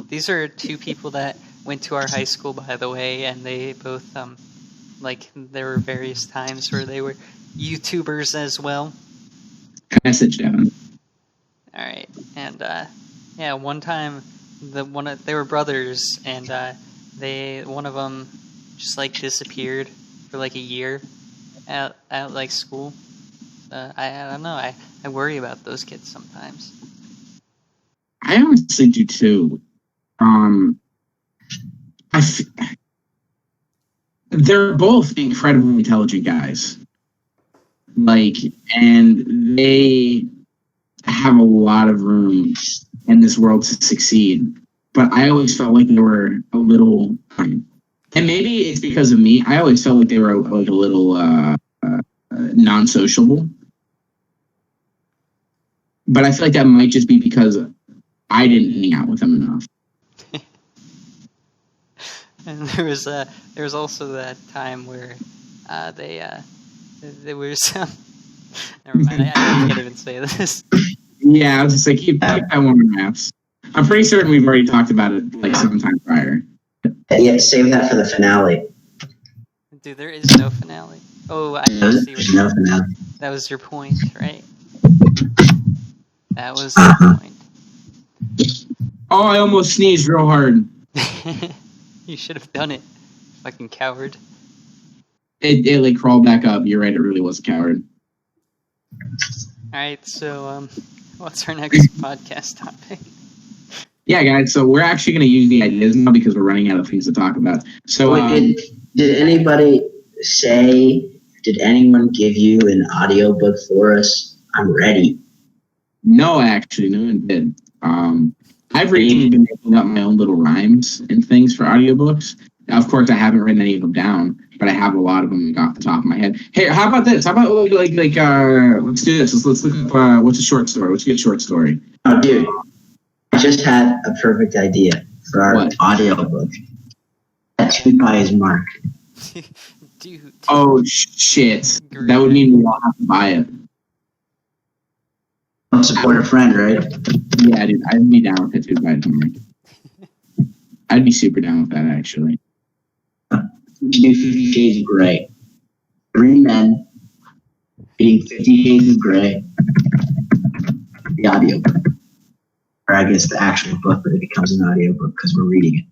These are 2 people that went to our high school, by the way, and they both, like, there were various times where they were YouTubers as well. Message Evan. All right, and yeah, one time they were brothers, and one of them just like disappeared for like a year at like school. I don't know. I worry about those kids sometimes. I honestly do too. They're both incredibly intelligent guys. Like, and they have a lot of room in this world to succeed. But I always felt like they were a little, and maybe it's because of me, I always felt like they were like a little non-sociable. But I feel like that might just be because I didn't hang out with them enough. And there was also that time where there was never mind. I can't even say this. Yeah, I was just like, keep that one in wraps. I'm pretty certain we've already talked about it like sometime prior. Yeah, save that for the finale. Dude, there is no finale. Oh, I see what There's no finale. That was your point, right? That was the point. Oh, I almost sneezed real hard. You should have done it, fucking coward. It like crawled back up. You're right, it really was a coward. Alright, so what's our next podcast topic? Yeah, guys, so we're actually going to use the ideas now because we're running out of things to talk about. So, did anybody did anyone give you an audiobook for us? I'm ready. No, actually, no one did. I've recently been making up my own little rhymes and things for audiobooks. Now, of course, I haven't written any of them down, but I have a lot of them off the top of my head. Hey, how about this? How about like let's do this. Let's look up what's a short story. What's a good short story? Oh, dude, I just had a perfect idea for our audiobook. Tattooed by his mark. Dude. Oh shit! Great. That would mean we all have to buy it. Support a friend, right? Yeah, dude, I'd be down with Tattooed by his mark. I'd be super down with that, actually. We should do 50 Shades of Grey. 3 men reading 50 Shades of Grey. The audiobook. Or I guess the actual book, but it becomes an audiobook because we're reading it.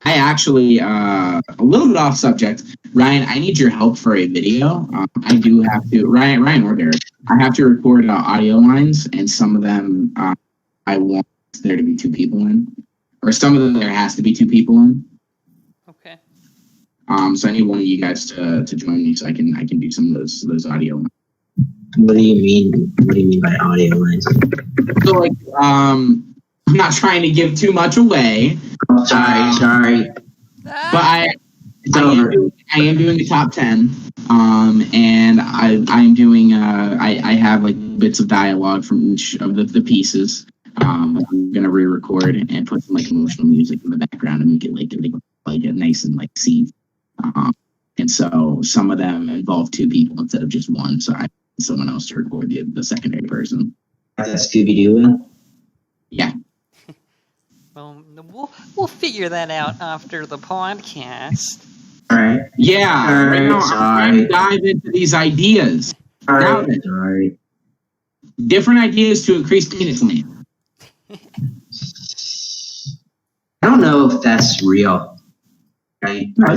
I actually, a little bit off subject. Ryan, I need your help for a video. I do have to, Ryan or Derek, I have to record audio lines, and some of them I want there to be 2 people in. Or some of them there has to be 2 people in. Okay. So I need one of you guys to join me so I can do some of those audio lines. What do you mean? What do you mean by audio lines? So like, I'm not trying to give too much away. Oh, sorry. But I am doing the top 10. And I'm doing I have like bits of dialogue from each of the pieces. I'm gonna re-record and put some like emotional music in the background and make it like a nice and like scene. And so some of them involve 2 people instead of just one. So I need someone else to record the secondary person. That's Scooby-Doo. Yeah. Well, we'll figure that out after the podcast. All right. Yeah. Right now, I'm trying to dive into these ideas. All right. Different ideas to increase penis length. I don't know if that's real. Right? I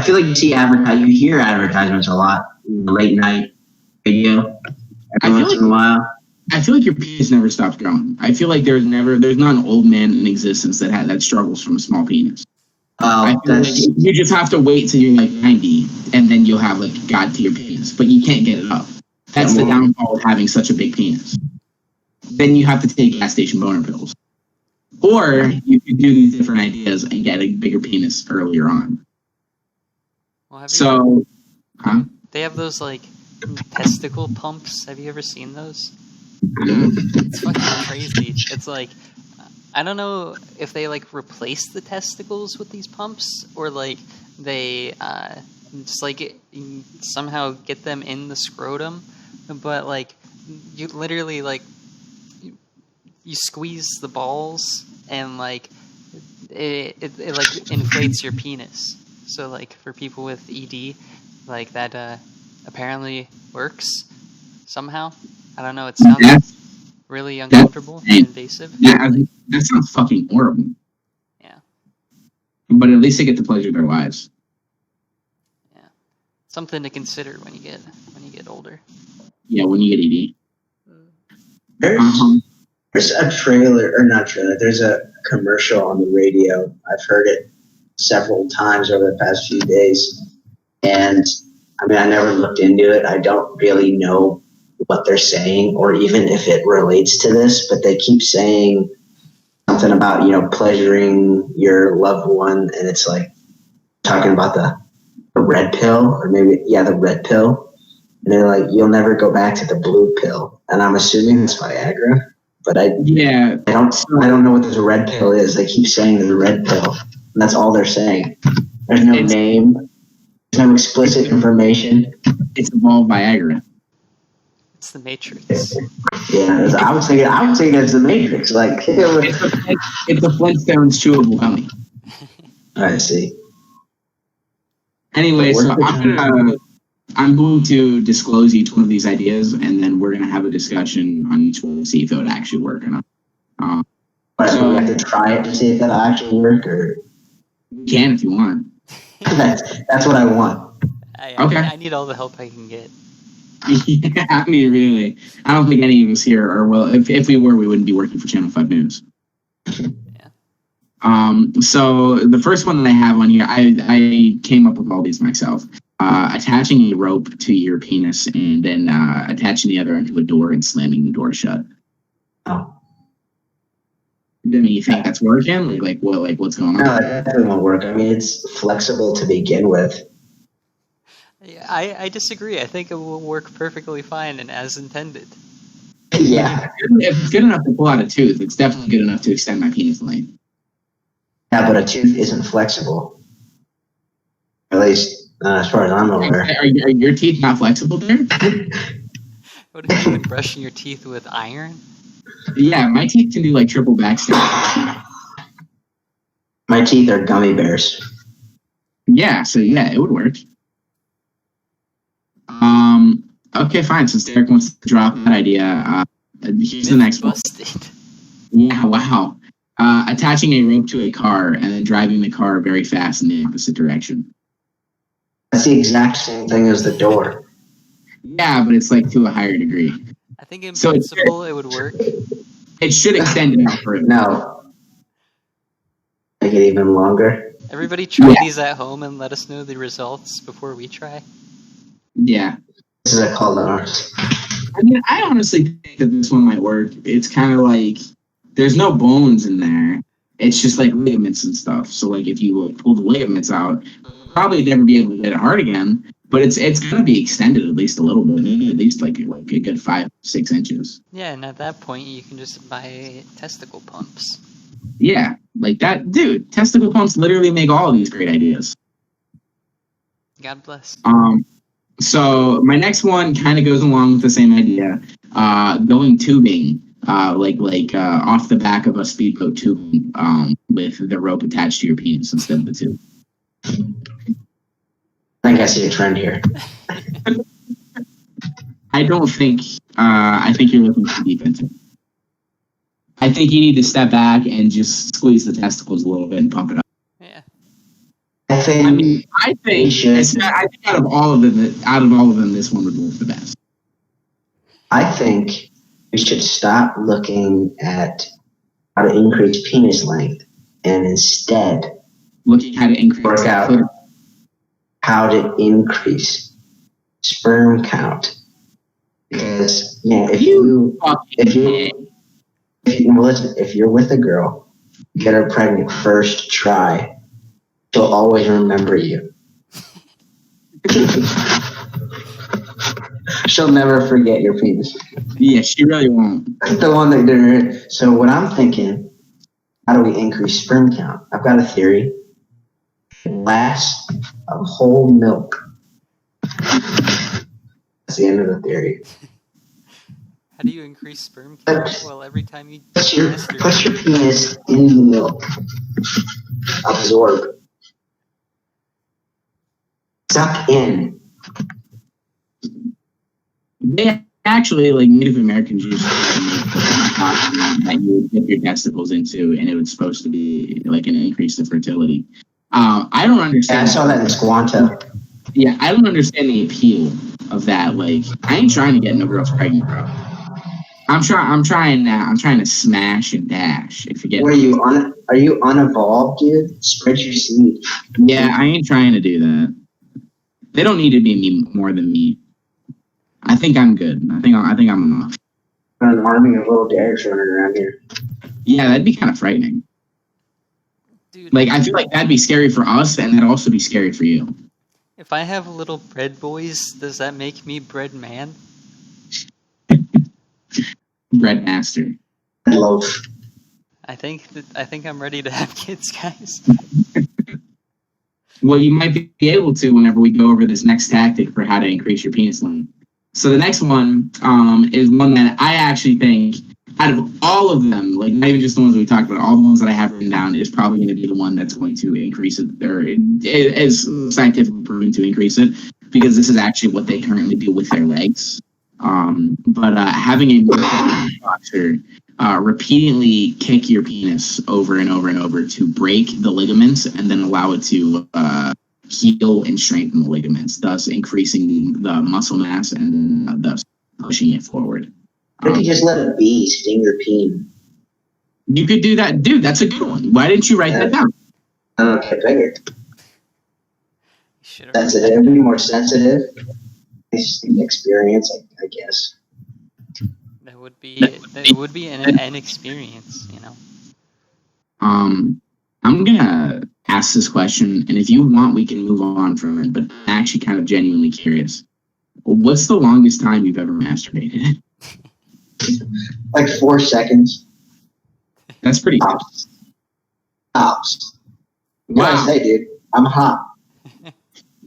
feel like you hear advertisements a lot in the late night video every once in a while. I feel like your penis never stops growing. I feel like there's not an old man in existence that struggles from a small penis. You just have to wait till you're like 90, and then you'll have like God tier penis, but you can't get it up. That's the downfall of having such a big penis. Then you have to take gas station boner pills, or you can do these different ideas and get a bigger penis earlier on. Well, they have those like testicle pumps. Have you ever seen those? It's fucking crazy. It's like, I don't know if they like replace the testicles with these pumps or like they just like somehow get them in the scrotum, but like you literally like you squeeze the balls and like it like inflates your penis. So like for people with ED, like that apparently works somehow. I don't know. It sounds really uncomfortable and invasive. Yeah, that sounds fucking horrible. Yeah. But at least they get to pleasure their lives. Yeah. Something to consider when you get older. Yeah, when you get ED. There's a trailer, or not trailer. There's a commercial on the radio. I've heard it several times over the past few days, and I mean, I never looked into it. I don't really know what they're saying or even if it relates to this, but they keep saying something about, pleasuring your loved one, and it's like talking about the red pill, or maybe the red pill, and they're like, you'll never go back to the blue pill, and I'm assuming it's Viagra, but I don't know what this red pill is. They keep saying the red pill, and that's all they're saying. There's no name, there's no explicit information. It's evolved Viagra. It's the Matrix. Yeah, I was thinking it's the Matrix. Like it's the Flintstones chewable gummy. I see. Anyway, so I'm going to disclose each one of these ideas, and then we're going to have a discussion on each one to see if it would actually work or not. So we have to try it to see if that'll actually work, or you can if you want. That's what I want. I need all the help I can get. Yeah, I mean, really, I don't think any of us here are. Well, if we were, we wouldn't be working for Channel 5 News. Yeah. So the first one that I have on here, I came up with all these myself. Attaching a rope to your penis and then attaching the other end to a door and slamming the door shut. Oh. I mean, you think that's working? What's going on? No, that won't work. I mean, it's flexible to begin with. Yeah, I disagree. I think it will work perfectly fine and as intended. Yeah. If it's good enough to pull out a tooth, it's definitely good enough to extend my penis length. Yeah, but a tooth isn't flexible. At least, as far as I'm aware. Are your teeth not flexible there? What have you been brushing your teeth with iron? Yeah, my teeth can do like triple backstep. My teeth are gummy bears. Yeah, so yeah, it would work. Okay, fine. Since Derek wants to drop that idea, here's the next one. Yeah, wow. Attaching a rope to a car and then driving the car very fast in the opposite direction. That's the exact same thing as the door. Yeah, but it's like to a higher degree. I think in principle it would work. It should extend it out further. No. Make it even longer. Everybody try these at home and let us know the results before we try. Yeah. This is a call to arms. I mean, I honestly think that this one might work. It's kind of like there's no bones in there. It's just like ligaments and stuff. So like if you pull the ligaments out, you'll probably never be able to get it hard again. But it's gonna be extended at least a little bit, maybe at least like a good 5-6 inches. Yeah, and at that point you can just buy testicle pumps. Yeah, like that, dude. Testicle pumps literally make all of these great ideas. God bless. So my next one kind of goes along with the same idea. Going tubing, like off the back of a speedboat tubing, with the rope attached to your penis instead of the tube. I think I see a trend here. I don't think. I think you're looking too deep into it. I think you need to step back and just squeeze the testicles a little bit and pump it up. Yeah. I think out of all of them, this one would work the best. I think we should stop looking at how to increase penis length and instead looking how to increase work out how to increase sperm count. Because if you're with a girl, get her pregnant first try, she'll always remember you. She'll never forget your penis. Yeah, she really won't. The one that did it. So what I'm thinking, how do we increase sperm count? I've got a theory. Glass of whole milk. That's the end of the theory. How do you increase sperm count? Well, every time you put your penis in the milk. Absorb. Suck in. They actually, like Native Americans used that you would dip your testicles into, and it was supposed to be like an increase in fertility. I don't understand. Yeah, I saw that in Squanto. Yeah, I don't understand the appeal of that. Like, I ain't trying to get no girls pregnant, bro. I'm trying to smash and dash. If you get. What are you unevolved, dude? Spread your seed. Yeah, I ain't trying to do that. They don't need to be me more than me. I think I'm good. I think I'm enough. An army of little Dereks running around here. Yeah, that'd be kind of frightening. Dude, like, I feel like that'd be scary for us, and that'd also be scary for you. If I have little bread boys, does that make me bread man? Bread master. Loaf. I think I'm ready to have kids, guys. Well, you might be able to whenever we go over this next tactic for how to increase your penis length. So the next one is one that I actually think, out of all of them, like not even just the ones we talked about, all the ones that I have written down, is probably going to be the one that's going to increase it, or is scientifically proven to increase it, because this is actually what they currently do with their legs. But having a boxer repeatedly kick your penis over and over and over to break the ligaments and then allow it to heal and strengthen the ligaments, thus increasing the muscle mass and thus pushing it forward. What if you just let a bee sting your peen? You could do that. Dude, that's a good one. Why didn't you write that down? I don't know, I figured. Sensitive, it'd be more sensitive. It's the experience, I guess. That would be an experience, you know. I'm gonna ask this question, and if you want, we can move on from it. But I'm actually kind of genuinely curious. What's the longest time you've ever masturbated? Like 4 seconds. That's pretty tops. Tops. Wow. What I say, dude? I'm hot.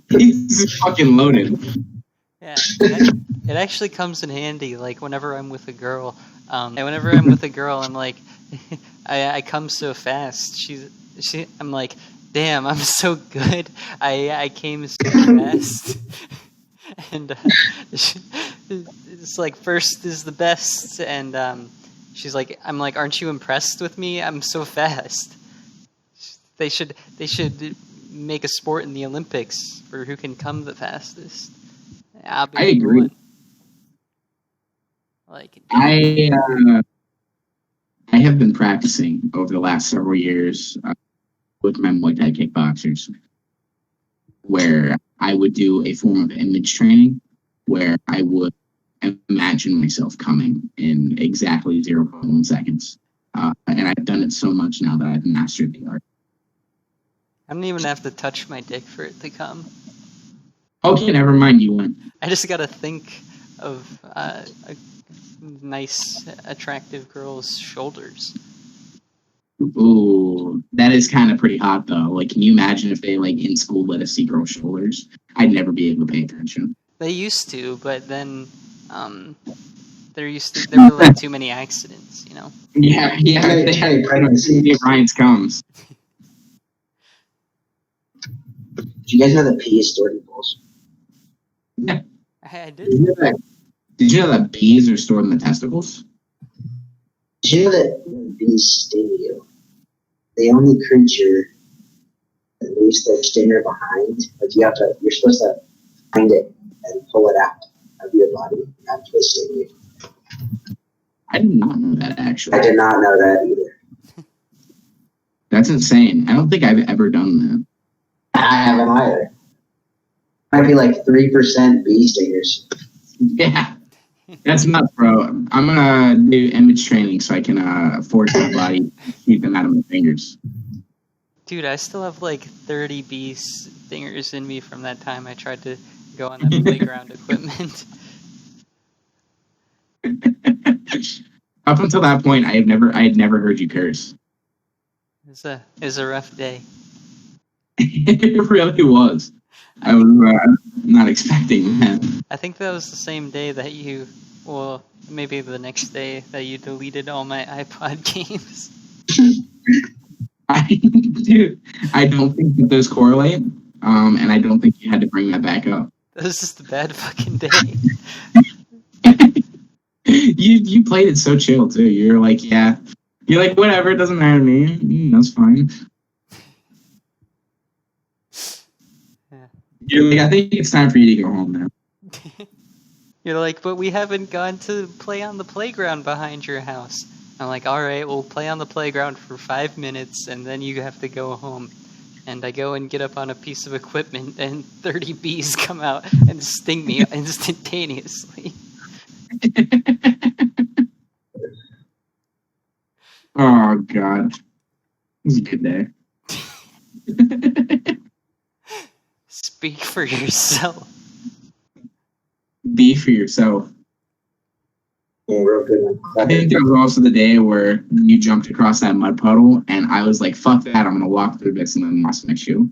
He's fucking loaded. Yeah, it actually comes in handy. Like whenever I'm with a girl, And whenever I'm with a girl, I'm like, I come so fast. I'm like, damn, I'm so good. I came so fast. And it's like first is the best, and she's like, I'm like, aren't you impressed with me? I'm so fast. They should make a sport in the Olympics for who can come the fastest. I'll be I agree. one. Like, I have been practicing over the last several years with my Muay Thai kickboxers, where I would do a form of image training where I would imagine myself coming in exactly 0.1 seconds. And I've done it so much now that I've mastered the art. I don't even have to touch my dick for it to come. Okay, never mind, you win. I just gotta think of a nice, attractive girl's shoulders. Ooh, that is kind of pretty hot though. Like, can you imagine if they like in school let us see girl shoulders? I'd never be able to pay attention. They used to, but then there were like too many accidents, you know. Yeah, they had pregnancy. Ryan's comes. Did you guys know that pee is stored in balls? Yeah, I did. Did you know that bees are stored in the testicles? Did you know that bees sting you? The only creature that leaves their stinger behind, like you're supposed to find it and pull it out of your body after they sting you. I did not know that, actually. I did not know that either. That's insane. I don't think I've ever done that. I haven't either. Might be like 3% bee stingers. Yeah. That's nuts, bro. I'm gonna do image training so I can force my body to keep them out of my fingers. Dude, I still have like 30 bee stingers in me from that time I tried to go on that playground equipment. Up until that point, I had never heard you curse. It was a rough day. It really was. I was not expecting that. I think that was the same day that maybe the next day that you deleted all my iPod games. Dude, I don't think that those correlate, and I don't think you had to bring that back up. That was just a bad fucking day. You played it so chill too. You're like, whatever, it doesn't matter to me. That's fine. Yeah. You're like, I think it's time for you to go home now. You're like, but we haven't gone to play on the playground behind your house. I'm like, all right, we'll play on the playground for 5 minutes, and then you have to go home. And I go and get up on a piece of equipment, and 30 bees come out and sting me instantaneously. Oh, God. It was a good day. Speak for yourself. Be for yourself. Yeah, real good one. I think there was also the day where you jumped across that mud puddle, and I was like, fuck that, I'm going to walk through this and then lost my shoe.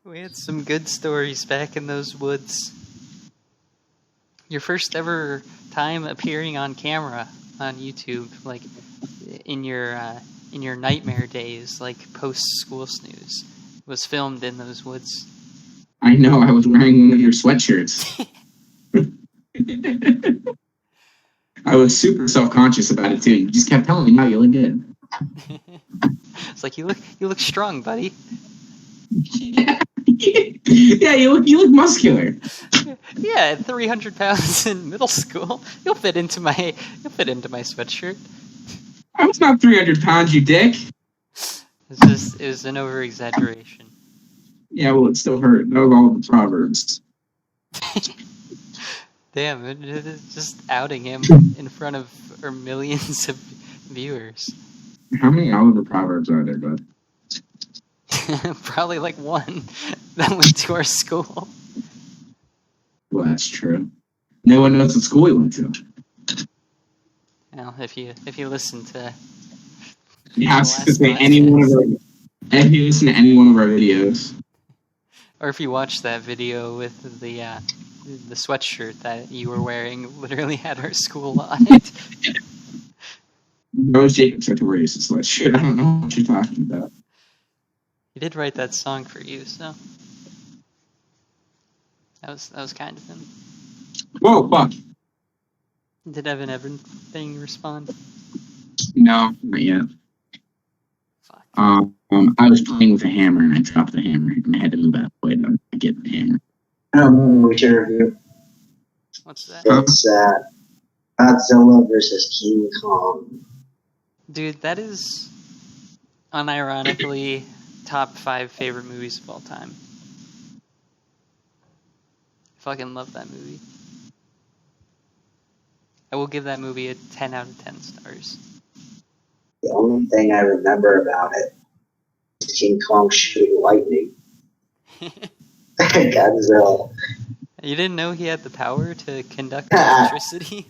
We had some good stories back in those woods. Your first ever time appearing on camera on YouTube, like in your nightmare days, like post-school snooze, was filmed in those woods. I know, I was wearing one of your sweatshirts. I was super self-conscious about it too. You just kept telling me, "No, you look good." It's like, you look strong, buddy. Yeah, you look muscular. Yeah, at 300 pounds in middle school, you'll fit into my sweatshirt. I was not 300 pounds, you dick. It was an over-exaggeration. Yeah, well, it still hurt. That was all the Proverbs. Damn, it's just outing him in front of millions of viewers. How many Oliver Proverbs are there, bud? Probably like one that went to our school. Well, that's true. No one knows what school he went to. Well, if you listen to any one of our, if you listen to any one of our videos, or if you watch that video with the the sweatshirt that you were wearing literally had our school on it. Rose Jacobs had to wear a sweatshirt. I don't know what you're talking about. He did write that song for you, so that was kind of him. Whoa, fuck. Did Evan everything respond? No, not yet. Fuck. I was playing with a hammer and I dropped the hammer and I had to move out of the way to get the hammer. I don't remember which interview. What's that? It's Godzilla versus King Kong. Dude, that is unironically top 5 favorite movies of all time. I fucking love that movie. I will give that movie a 10 out of 10 stars. The only thing I remember about it is King Kong shooting lightning. Godzilla. You didn't know he had the power to conduct electricity?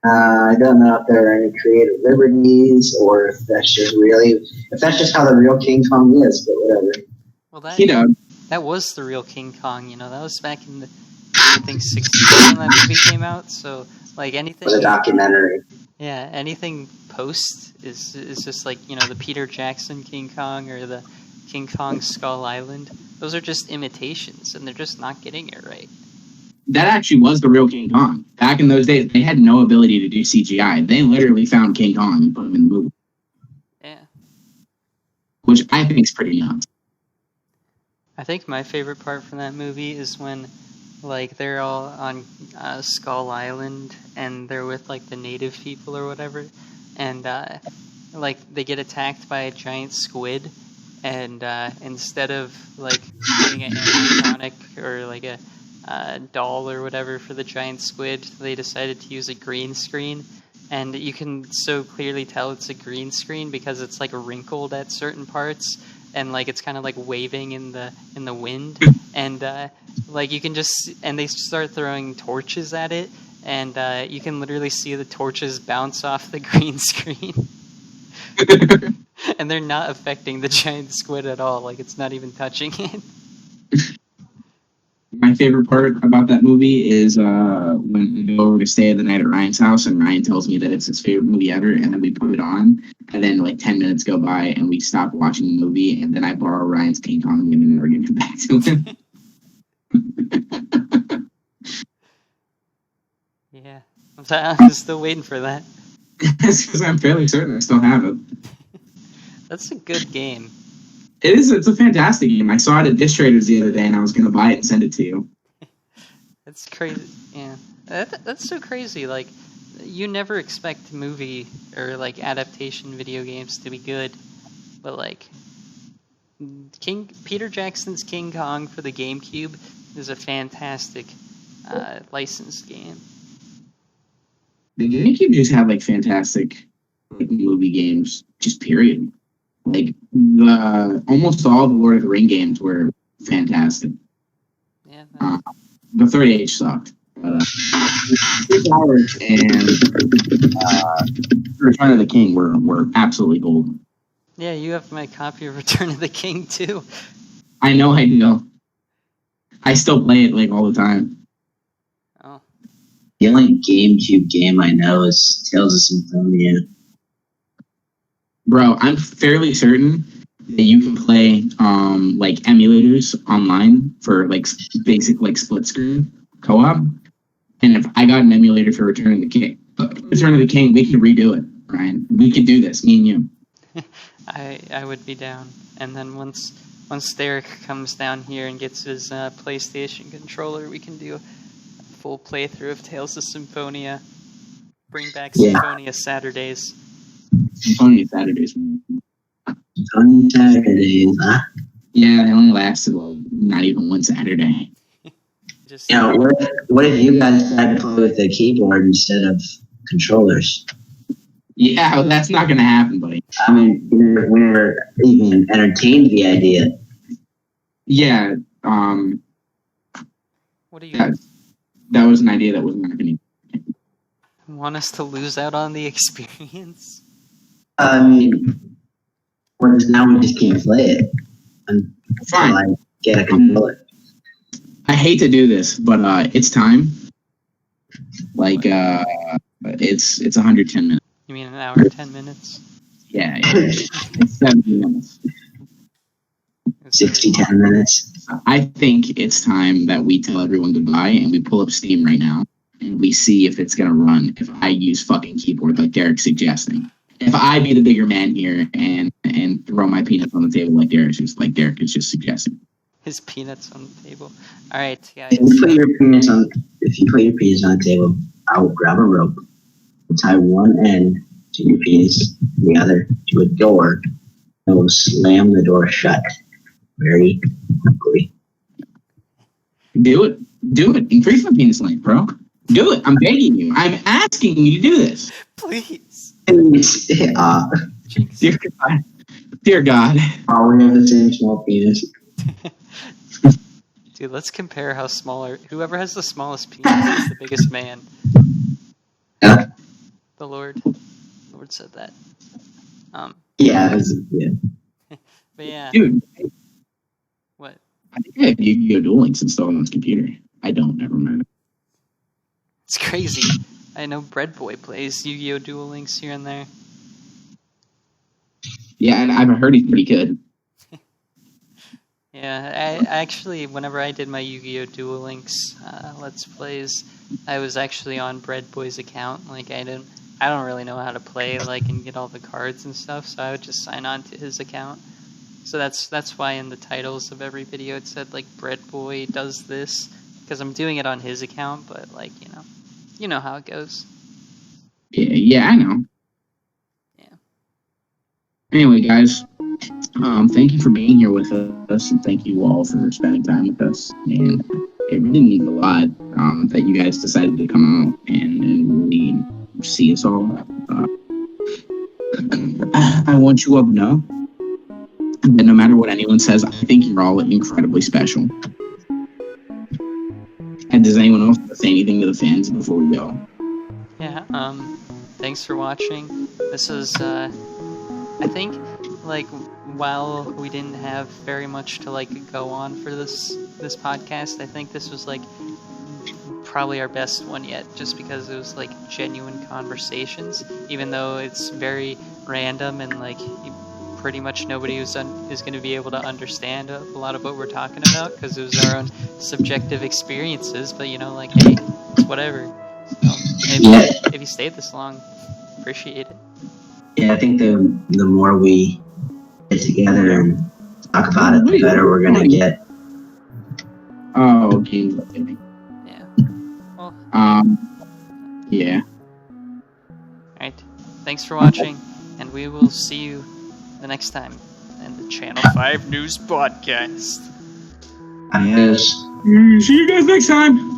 I don't know if there are any creative liberties or if that's just how the real King Kong is, but whatever. Well, that, You know, that was the real King Kong, that was back in the, I think, 60s when that movie came out, so, like, anything... It was a documentary. Yeah, anything post is just like, the Peter Jackson King Kong or the King Kong Skull Island. Those are just imitations, and they're just not getting it right. that actually was the real King Kong. Back in those days, they had no ability to do CGI. They literally found King Kong and put him in the movie. Yeah. Which I think is pretty nuts. I think my favorite part from that movie is when, like, they're all on Skull Island and they're with, like, the native people or whatever, and, like, they get attacked by a giant squid, and instead of, like, doing an animatronic or, like, a doll or whatever for the giant squid, they decided to use a green screen, and you can so clearly tell it's a green screen because it's, like, wrinkled at certain parts, and like it's kind of like waving in the wind, and like you can just, and they start throwing torches at it, and you can literally see the torches bounce off the green screen, and they're not affecting the giant squid at all. Like it's not even touching it. My favorite part about that movie is when we go over to stay the night at Ryan's house, and Ryan tells me that it's his favorite movie ever, and then we put it on, and then like 10 minutes go by, and we stop watching the movie, and then I borrow Ryan's King Kong and never give it back to him. Yeah, I'm still waiting for that. It's because I'm fairly certain I still have it. That's a good game. It is. It's a fantastic game. I saw it at Dish Traders the other day, and I was going to buy it and send it to you. That's crazy. Yeah, that's so crazy. Like, you never expect movie or like adaptation video games to be good, but like Peter Jackson's King Kong for the GameCube is a fantastic licensed game. The GameCube just had like fantastic like movie games, just period. Like almost all the Lord of the Ring games were fantastic. Yeah. The third age sucked, but 2 Hours and Return of the King were absolutely golden. Yeah, you have my copy of Return of the King too. I know I do. I still play it like all the time. Oh. The only GameCube game I know is Tales of Symphonia. Bro, I'm fairly certain that you can play like emulators online for like basic like split screen co-op. And if I got an emulator for Return of the King, we could redo it, Ryan. We could do this, me and you. I would be down. And then once Derek comes down here and gets his PlayStation controller, we can do a full playthrough of Tales of Symphonia. Bring back Symphonia Saturdays. Symphonia Saturdays. On Saturdays, huh? Yeah, they only lasted not even one Saturday. Just what if you guys tried to play with the keyboard instead of controllers? Yeah, well, that's not going to happen, buddy. I mean, we never even entertained the idea. Yeah, what do you that was an idea that was not going to want us to lose out on the experience? I mean, now we just can't play it until I get a controller. I hate to do this, but it's time. Like it's 110 minutes. You mean an hour, 10 minutes? Yeah, it's 70 minutes. 60, 10 minutes. I think it's time that we tell everyone goodbye and we pull up Steam right now and we see if it's gonna run if I use fucking keyboard like Derek's suggesting. If I be the bigger man here and throw my peanuts on the table like Derek is just suggesting. His peanuts on the table. All right, guys. If you put your peanuts on the table, I will grab a rope, tie one end to your penis, the other to a door, and we'll slam the door shut very quickly. Do it. Increase my penis length, bro. Do it. I'm begging you. I'm asking you to do this. Please. Dear God. Dear God. Oh, we have the same small penis. Dude, let's compare how whoever has the smallest penis is the biggest man. Yeah. The Lord said that. Yeah. But yeah. Dude. What? I think I have Yu-Gi-Oh! Duel Links installed on this computer. I don't, never mind. It's crazy. I know Bread Boy plays Yu-Gi-Oh! Duel Links here and there. Yeah, and I've heard he's pretty good. Yeah, I actually, whenever I did my Yu-Gi-Oh! Duel Links Let's Plays, I was actually on Bread Boy's account. Like, I don't really know how to play, like, and get all the cards and stuff, so I would just sign on to his account. So that's why in the titles of every video it said, like, Bread Boy does this, because I'm doing it on his account, but, like, you know how it goes. Yeah, I know. Yeah. Anyway, guys, thank you for being here with us, and thank you all for spending time with us. And it really means a lot that you guys decided to come out and really see us all. I want you all to know that no matter what anyone says, I think you're all incredibly special. And does anyone else want to say anything to the fans before we go? Yeah, thanks for watching. This is, I think, like, while we didn't have very much to, like, go on for this podcast, I think this was, like, probably our best one yet, just because it was, like, genuine conversations, even though it's very random and, like, pretty much nobody is going to be able to understand a lot of what we're talking about, because it was our own subjective experiences, but, like, hey, it's whatever. If you stayed this long, appreciate it. Yeah, I think the more we get together and talk about it, the better we're gonna get. Oh, okay. Yeah. Well. Yeah. Alright. Thanks for watching, and we will see you the next time in the Channel 5 News Podcast. Yes. See you guys next time.